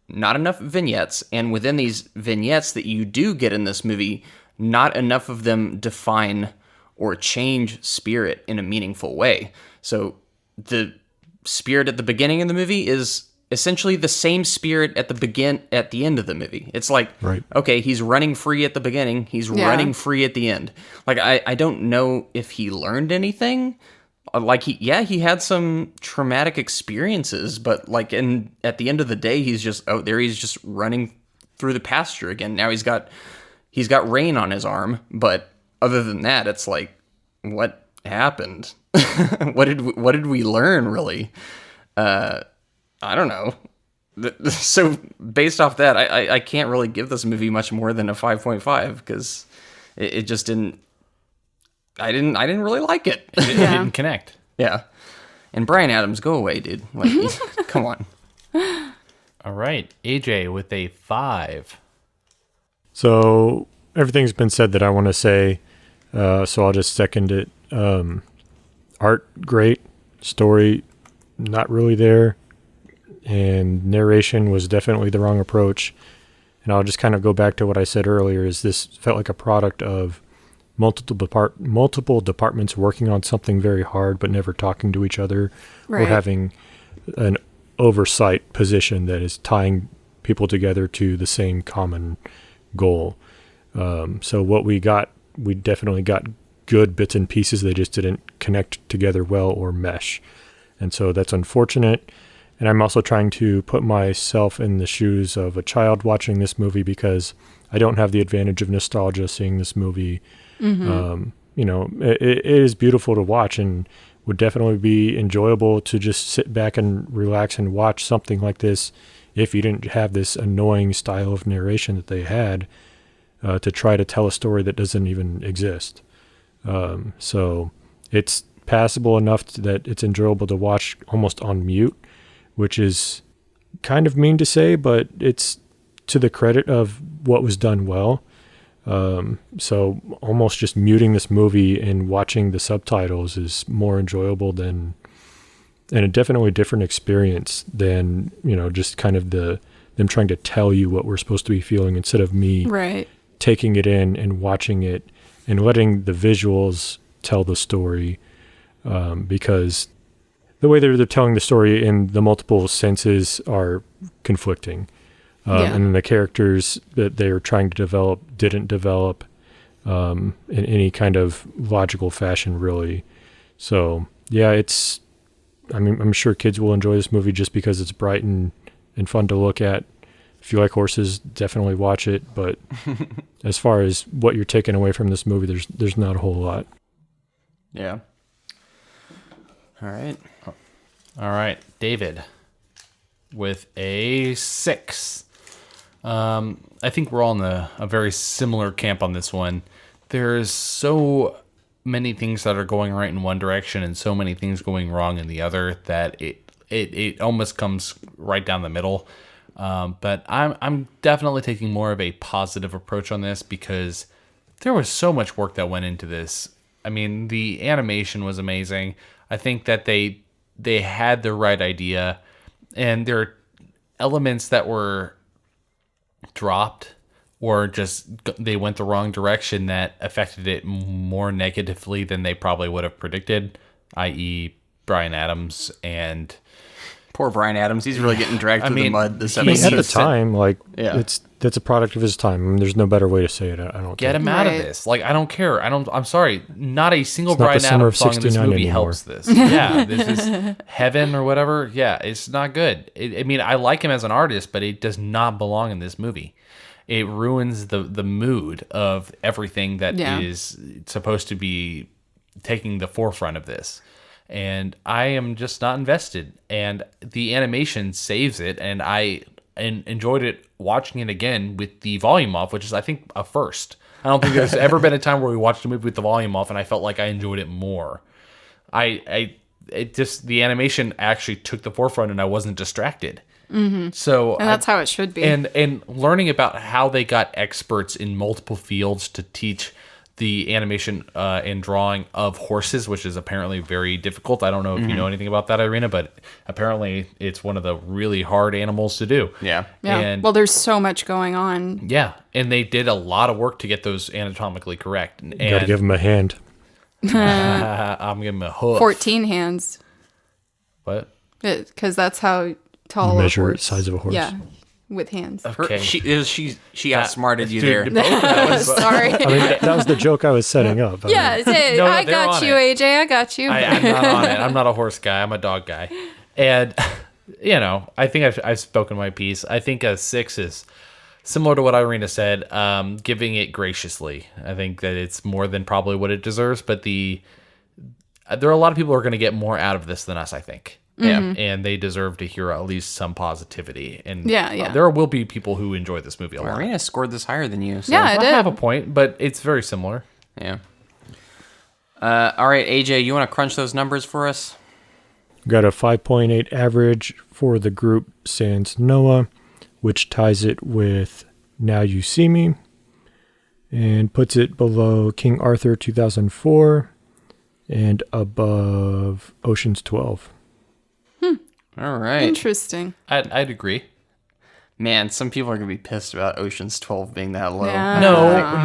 not enough vignettes, and within these vignettes that you do get in this movie, not enough of them define or change Spirit in a meaningful way. So the Spirit at the beginning of the movie is essentially the same Spirit at the end of the movie. It's like, okay, he's running free at the beginning, he's running free at the end. Like, I don't know if he learned anything. Like, he had some traumatic experiences, but like at the end of the day, he's just running through the pasture again. Now he's got rain on his arm, but other than that, it's like, what happened? What did we learn, really? I don't know. So based off that, I can't really give this movie much more than a 5.5 because it just didn't. I didn't really like it. It didn't connect. Yeah. And Bryan Adams, go away, dude. Like, come on. All right, AJ with a 5. So everything's been said that I want to say, so I'll just second it. Art, great. Story, not really there. And narration was definitely the wrong approach. And I'll just kind of go back to what I said earlier, is this felt like a product of multiple departments working on something very hard but never talking to each other, or having an oversight position that is tying people together to the same common goal. So what we definitely got good bits and pieces. They just didn't connect together well or mesh. And so that's unfortunate. And I'm also trying to put myself in the shoes of a child watching this movie, because I don't have the advantage of nostalgia seeing this movie. It is beautiful to watch and would definitely be enjoyable to just sit back and relax and watch something like this if you didn't have this annoying style of narration that they had to try to tell a story that doesn't even exist. So it's passable enough that it's enjoyable to watch almost on mute, which is kind of mean to say, but it's to the credit of what was done well. So almost just muting this movie and watching the subtitles is more enjoyable and a definitely different experience than, just kind of them trying to tell you what we're supposed to be feeling instead of me taking it in and watching it and letting the visuals tell the story. Because the way they're telling the story in the multiple senses are conflicting. And the characters that they're trying to develop didn't develop in any kind of logical fashion, really. So, yeah, I'm sure kids will enjoy this movie just because it's bright and fun to look at. If you like horses, definitely watch it. But as far as what you're taking away from this movie, there's not a whole lot. Yeah. All right, David with a 6. I think we're all in a very similar camp on this one. There's so many things that are going right in one direction and so many things going wrong in the other that it almost comes right down the middle. But I'm definitely taking more of a positive approach on this because there was so much work that went into this. I mean, the animation was amazing. I think that they had the right idea, and there are elements that were dropped or just they went the wrong direction that affected it more negatively than they probably would have predicted, i.e. Bryan Adams and... Poor Bryan Adams. He's really getting dragged through the mud this at the time, that's a product of his time. There's no better way to say it. I don't get him out of this. Like, I don't care. I'm sorry. Not a single Bryan Adams song in this movie helps this. Yeah, this is Heaven or whatever. Yeah, it's not good. I like him as an artist, but it does not belong in this movie. It ruins the mood of everything that is supposed to be taking the forefront of this. And I am just not invested. And the animation saves it, and I enjoyed it watching it again with the volume off, which is, I think, a first. I don't think there's ever been a time where we watched a movie with the volume off and I felt like I enjoyed it more. The animation actually took the forefront and I wasn't distracted. Mm-hmm. So and that's how it should be. And learning about how they got experts in multiple fields to teach the animation and drawing of horses, which is apparently very difficult. I don't know if you know anything about that, Irina, but apparently it's one of the really hard animals to do. Yeah. Yeah. And Well, there's so much going on. yeah, and they did a lot of work to get those anatomically correct. And Got to give him a hand. I'm giving him a hoof. 14 hands. What? Because that's how tall a Measure horse. size of a horse. Yeah, with hands. Okay. She outsmarted you there. Sorry. I mean, that was the joke I was setting up. I Yeah, mean, No, I they're got on you, it. AJ. I got you. I'm not on it. I'm not a horse guy. I'm a dog guy. And, I think I've spoken my piece. I think a 6 is similar to what Irina said, giving it graciously. I think that it's more than probably what it deserves, but there are a lot of people who are going to get more out of this than us, I think. Yeah. And they deserve to hear at least some positivity. And Yeah. there will be people who enjoy this movie a lot. Marina scored this higher than you. So. Yeah, I I did. have a point, but it's very similar. Yeah. All right, AJ, you want to crunch those numbers for us? got a 5.8 average for the group sans Noah, which ties it with Now You See Me and puts it below King Arthur 2004 and above Ocean's 12. All right. Interesting. I'd agree. Man, some people are going to be pissed about Ocean's 12 being that low. Yeah.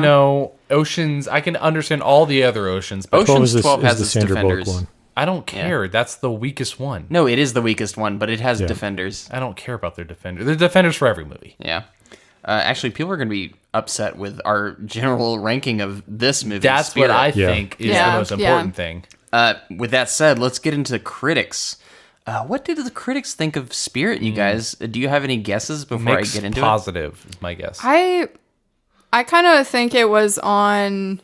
No. Oceans, I can understand all the other oceans, but Ocean's 12 is has the its Sandra Bullock defenders. one. I don't care. That's the weakest one. No, it is the weakest one, but it has Yeah. defenders. I don't care about their defenders. They're defenders for every movie. Yeah. Actually, people are going to be upset with our general ranking of this movie. That's Spirit. what I Yeah. think is Yeah, the most yeah. important thing. With that said, let's get into the critics. What did the critics think of Spirit, you guys? Do you have any guesses before Mixed I get into positive is my guess. I kind of think it was on.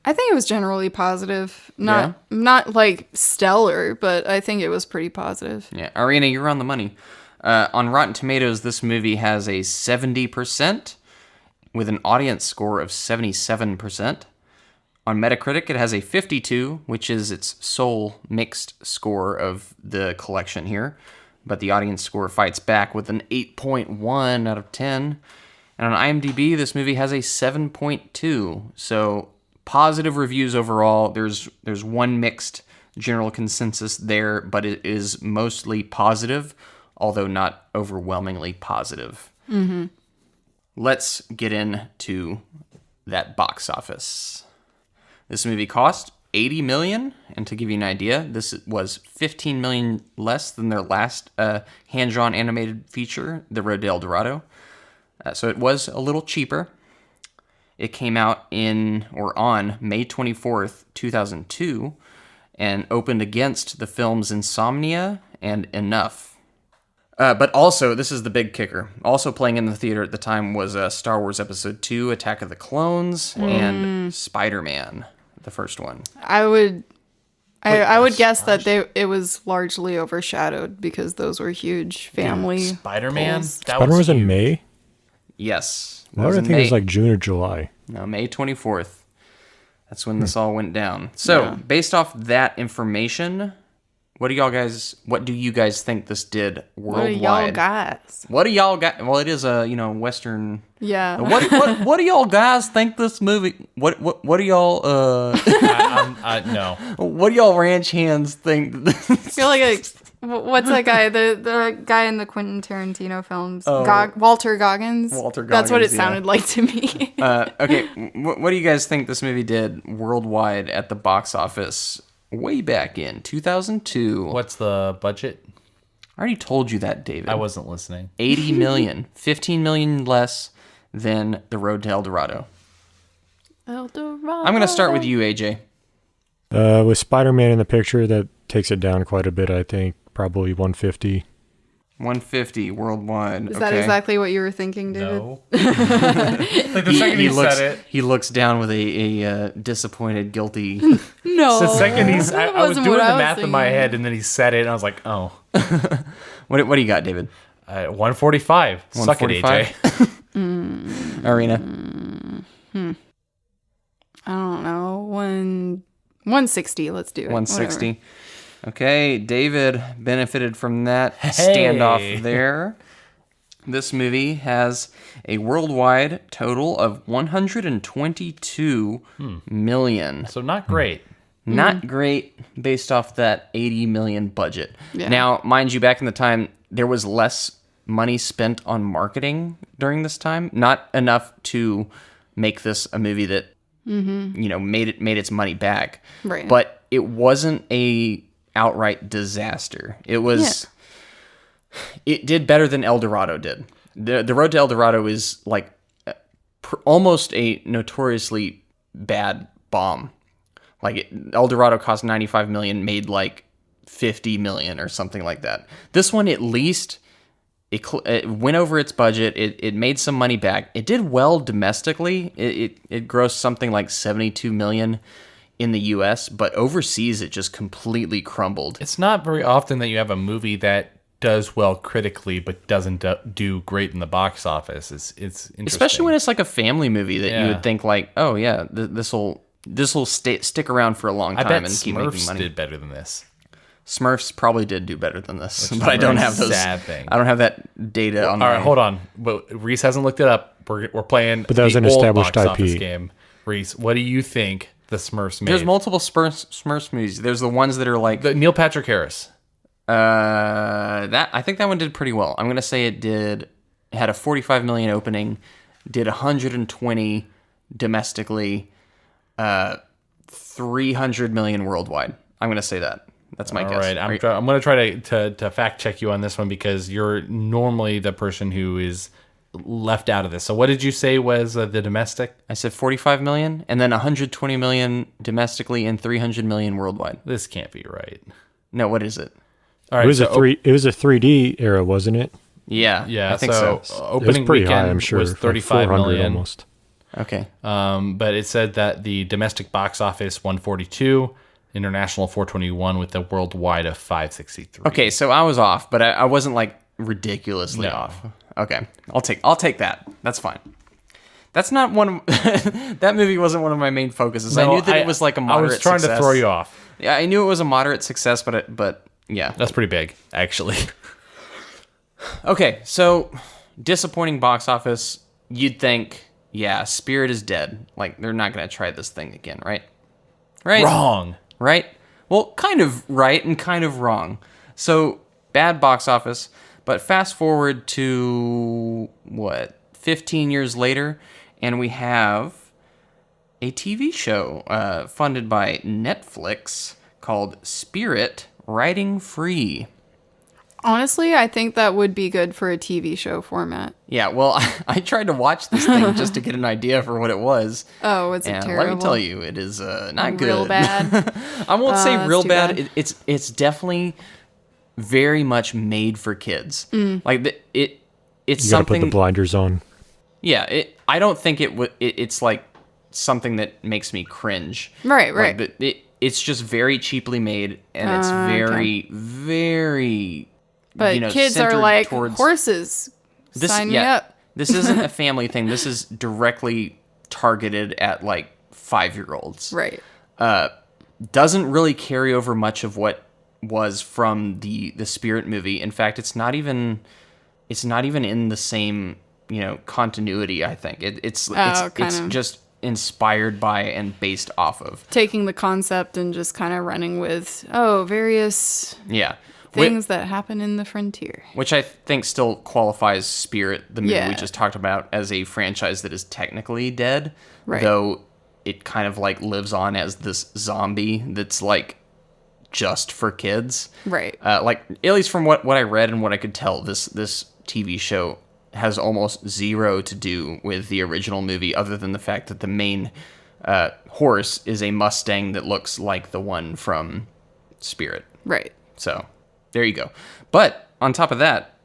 I think it was generally positive. Not like stellar, but I think it was pretty positive. it? Yeah, Arena, you're on the money. On Rotten Tomatoes, this movie has a 70% with an audience score of 77%. On Metacritic, it has a 52, which is its sole mixed score of the collection here. But the audience score fights back with an 8.1 out of 10. And on IMDb, this movie has a 7.2. So positive reviews overall. There's one mixed general consensus there, but it is mostly positive, although not overwhelmingly positive. Mm-hmm. Let's get into that box office. This movie cost $80 million, and to give you an idea, this was $15 million less than their last hand-drawn animated feature, The Road to El Dorado. So it was a little cheaper. It came out on May 24th, 2002, and opened against the films Insomnia and Enough. But also, this is the big kicker, also playing in the theater at the time was Star Wars Episode 2, Attack of the Clones, and Spider-Man, the first one. I would guess that it was largely overshadowed because those were huge family. Spider-Man? pulls. Spider-Man was in May? Yes. Why would I think it was like June or July? No, May 24th. That's when this all went down. So, based off that information, what do you guys think this did worldwide? What do y'all guys? What do y'all got? Well, it is a, Western. Yeah. What do y'all guys think this movie? What do y'all No. what do y'all ranch hands think? I feel like what's that guy? The guy in the Quentin Tarantino films, Walter Goggins. Walter That's what it Goggins, yeah. sounded like to me. Okay, what do you guys think this movie did worldwide at the box office way back in 2002? What's the budget? I already told you that, David. I wasn't listening. 80 million, 15 million less than The Road to El Dorado. El Dorado. I'm going to start with you, AJ. With Spider-Man in the picture, that takes it down quite a bit, I think. Probably 150. 150 worldwide. Is that exactly what you were thinking, David? No. Like the second he looks, said it. He looks down with a disappointed, guilty... No. The second I was wasn't doing what the I was math in my thinking. head, and then he said it, and I was like, oh. What do you got, David? 145. Suck it, 145? AJ. Arena. I don't know. 160. Let's do it. 160. Whatever. Okay, David benefited from that standoff there. This movie has a worldwide total of 122 million. So not great. Not great based off that 80 million budget. Yeah. Now, mind you, back in the time, there was less money spent on marketing during this time. Not enough to make this a movie that made its money back. Right. But it wasn't a outright disaster. It was. It did better than El Dorado did. The Road to El Dorado is like almost a notoriously bad bomb. Like El Dorado cost 95 million, made like 50 million or something like that. This one, at least, it went over its budget. It made some money back. It did well domestically. It grossed something like 72 million in the U.S., but overseas it just completely crumbled. It's not very often that you have a movie that does well critically but doesn't do great in the box office. It's interesting. Especially when it's like a family movie that you would think like, oh yeah, this will stick around for a long time. I bet and keep making Smurfs money. did better than this. Smurfs probably did do better than this, but I don't have those. Sad thing. I don't have that data on. All right, hold on. But Reese hasn't looked it up. We're playing. But that was the an old established box IP. office game. Reese, what do you think the Smurfs made? There's multiple Smurfs movies. There's the ones that are like The Neil Patrick Harris. that. I think that one did pretty well. I'm gonna say it had a 45 million opening, did 120 domestically, 300 million worldwide. I'm gonna say that. That's my guess. All right, I'm going to try to fact check you on this one because you're normally the person who is left out of this. So what did you say was the domestic? I said 45 million, and then 120 million domestically and 300 million worldwide. This can't be right. No, what is it? All right, It was a 3D era, wasn't it? Yeah, Yeah, I think so. It was opening pretty weekend high, I'm sure. was like 35 400 million. almost. Okay. But it said that the domestic box office 142, international 421, with the worldwide of 563. Okay, so I was off, but I wasn't like ridiculously off. Okay, I'll take that. That's fine. That's not one of that movie wasn't one of my main focuses. I No, knew that it was like a moderate I was trying success. to throw you off. Yeah, I knew it was a moderate success, but yeah. That's pretty big, actually. Okay, so disappointing box office. You'd think, yeah, Spirit is dead. Like they're not gonna try this thing again, right? Right? Wrong. Right? Well, kind of right and kind of wrong. So bad box office, but fast forward to 15 years later, and we have a TV show funded by Netflix called Spirit Riding Free. Honestly, I think that would be good for a TV show format. Yeah, well, I tried to watch this thing just to get an idea for what it was. Oh, was it and terrible? let me tell you, it is not good. Real bad. I won't say that's real too bad. bad. It's definitely very much made for kids. Like it's You got to something. put the blinders on. Yeah, I don't think it's like something that makes me cringe. Right. Like, it's just very cheaply made, and it's very, very. But kids are centered like towards horses. Sign me up. This isn't a family thing. This is directly targeted at like 5-year-olds. Right. Doesn't really carry over much of what was from the Spirit movie. In fact, it's not even in the same continuity. I think it's just inspired by and based off of Taking the concept and just kind of running with various things that happen in the frontier. Which I think still qualifies Spirit, the movie we Yeah. just talked about, as a franchise that is technically dead. Right. Though it kind of like lives on as this zombie that's like just for kids. Right. Like at least from what I read and what I could tell, this TV show has almost zero to do with the original movie, other than the fact that the main horse is a Mustang that looks like the one from Spirit. Right. So there you go. But on top of that,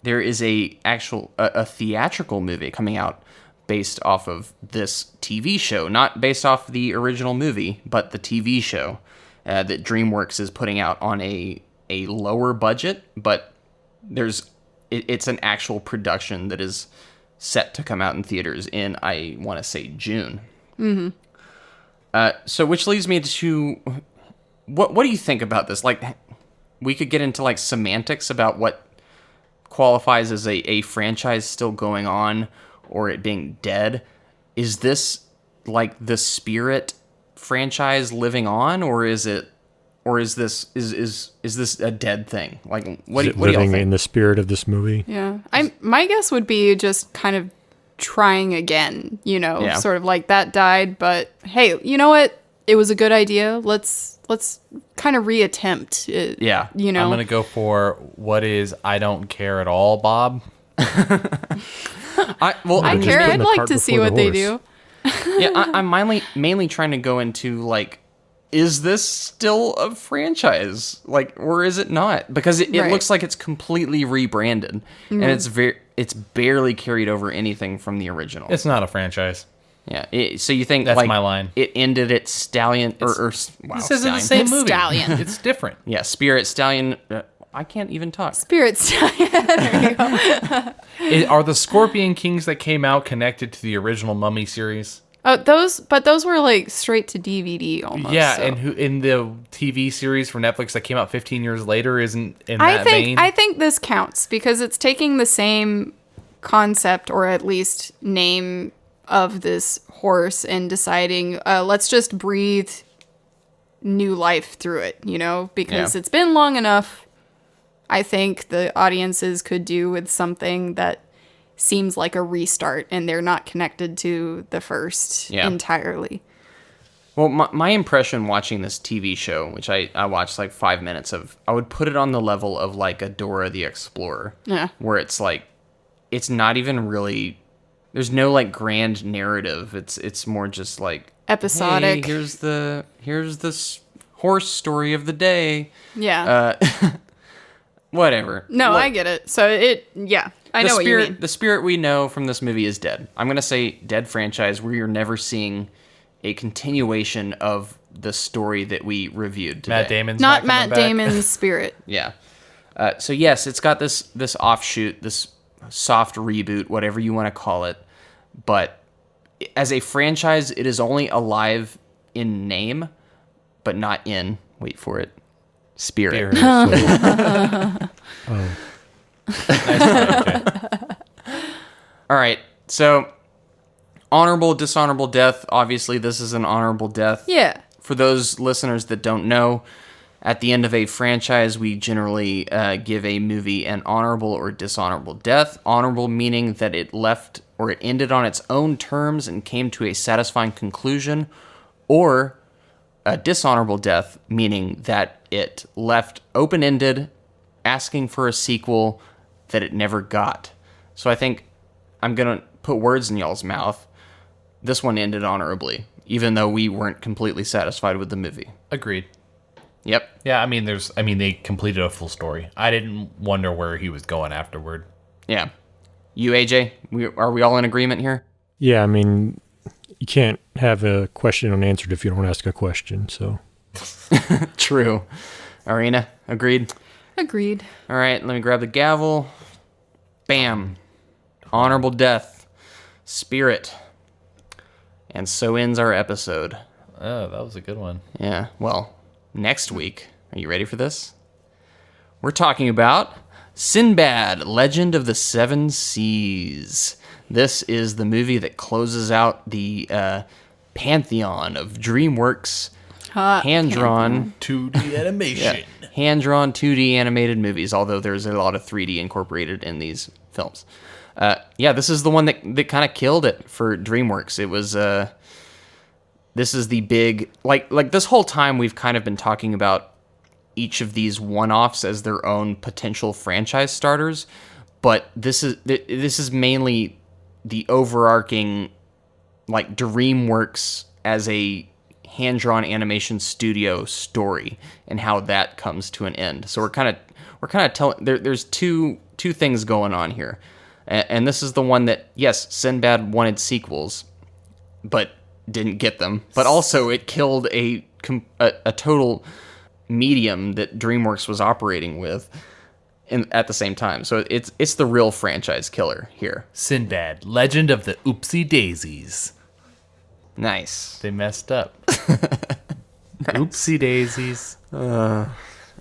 there is a theatrical movie coming out based off of this TV show, not based off the original movie, but the TV show that Dreamworks is putting out on a lower budget, but it's an actual production that is set to come out in theaters in, I want to say, June. Mm-hmm. So which leads me to what do you think about this? Like, we could get into like semantics about what qualifies as a franchise still going on or it being dead. Is this like the Spirit franchise living on, or is this a dead thing? Like, what Is do it y'all living think? in the spirit of this movie? Yeah. My guess would be just kind of trying again, Yeah. sort of like that died, but hey, you know what? It was a good idea. Let's kind of reattempt it. Yeah. You know. I'm gonna go for what is I don't care at all, Bob. I just care. putting I'd the like cart to see before the what they horse. do. Yeah, I'm mainly trying to go into like, is this still a franchise? Like, or is it not? Because it Right. looks like it's completely rebranded, and it's barely carried over anything from the original. It's not a franchise. Yeah. So you think That's like my line. it ended at Stallion or wow, This isn't the Stallion. same movie. Stallion. It's different. Yeah, Spirit Stallion. I can't even talk. Spirit Stallion. There you go. Are the Scorpion Kings that came out connected to the original Mummy series? Oh, those were like straight to DVD almost. Yeah, so. and who in the TV series for Netflix that came out 15 years later isn't in that vein? I think this counts because it's taking the same concept or at least name of this horse and deciding let's just breathe new life through it, because Yeah. it's been long enough. I think the audiences could do with something that seems like a restart and they're not connected to the first entirely. Well, my impression watching this TV show, which I watched like 5 minutes of, I would put it on the level of like a Dora the Explorer. Yeah. Where it's like, it's not even really, there's no like grand narrative. It's more just like Episodic. Hey, here's this horse story of the day. Yeah. Whatever. No, Look, I get it. So I know what you mean. The spirit we know from this movie is dead. I'm gonna say dead franchise where you're never seeing a continuation of the story that we reviewed today. Matt Damon's Not coming Matt back. Damon's Spirit. Yeah. So yes, it's got this offshoot, this soft reboot, whatever you want to call it. But as a franchise, it is only alive in name, but not in, wait for it, spirit. All right. So honorable, dishonorable death. Obviously, this is an honorable death. Yeah. For those listeners that don't know, at the end of a franchise, we generally give a movie an honorable or dishonorable death. Honorable meaning that it left or it ended on its own terms and came to a satisfying conclusion, or a dishonorable death meaning that it left open-ended, asking for a sequel that it never got. So I think I'm going to put words in y'all's mouth. This one ended honorably, even though we weren't completely satisfied with the movie. Agreed. Yep. Yeah, I mean, they completed a full story. I didn't wonder where he was going afterward. Yeah. You, AJ, are we all in agreement here? Yeah, I mean, you can't have a question unanswered if you don't ask a question, so. True. Arena, agreed? Agreed. All right, let me grab the gavel. Bam. Honorable death. Spirit. And so ends our episode. Oh, that was a good one. Yeah, well, next week, are you ready for this? We're talking about Sinbad, Legend of the Seven Seas. This is the movie that closes out the pantheon of DreamWorks hand-drawn 2D animation. hand-drawn 2D animated movies, although there's a lot of 3D incorporated in these films. This is the one that kind of killed it for DreamWorks. It was this is the big like this whole time we've kind of been talking about each of these one-offs as their own potential franchise starters, but this is mainly the overarching like DreamWorks as a hand-drawn animation studio story and how that comes to an end. So we're kind of telling there's two things going on here. And this is the one that, yes, Sinbad wanted sequels, but didn't get them. But also, it killed a total medium that DreamWorks was operating with at the same time. So it's the real franchise killer here. Sinbad, Legend of the Oopsie Daisies. Nice. They messed up. Oopsie Daisies. All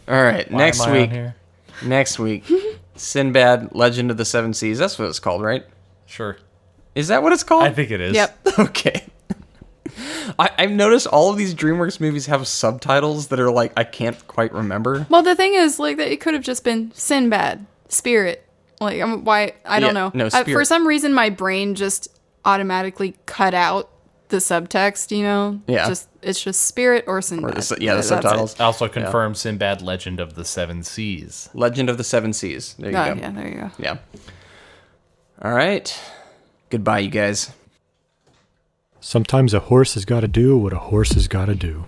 right, Why am I on here? Next week, Sinbad, Legend of the Seven Seas. That's what it's called, right? Sure. Is that what it's called? I think it is. Yep. Okay. I've noticed all of these DreamWorks movies have subtitles that are like, I can't quite remember. Well, the thing is, like, that it could have just been Sinbad, Spirit. Like, why? I don't know. no, For Spirit. some reason, my brain just automatically cut out the subtext. You know? Yeah. It's just Spirit or Sinbad. The That's it. subtitles. Also confirmed Sinbad, Legend of the Seven Seas. Legend of the Seven Seas. There you Oh, go. yeah, there you go. Yeah. All right. Goodbye, you guys. Sometimes a horse has got to do what a horse has got to do.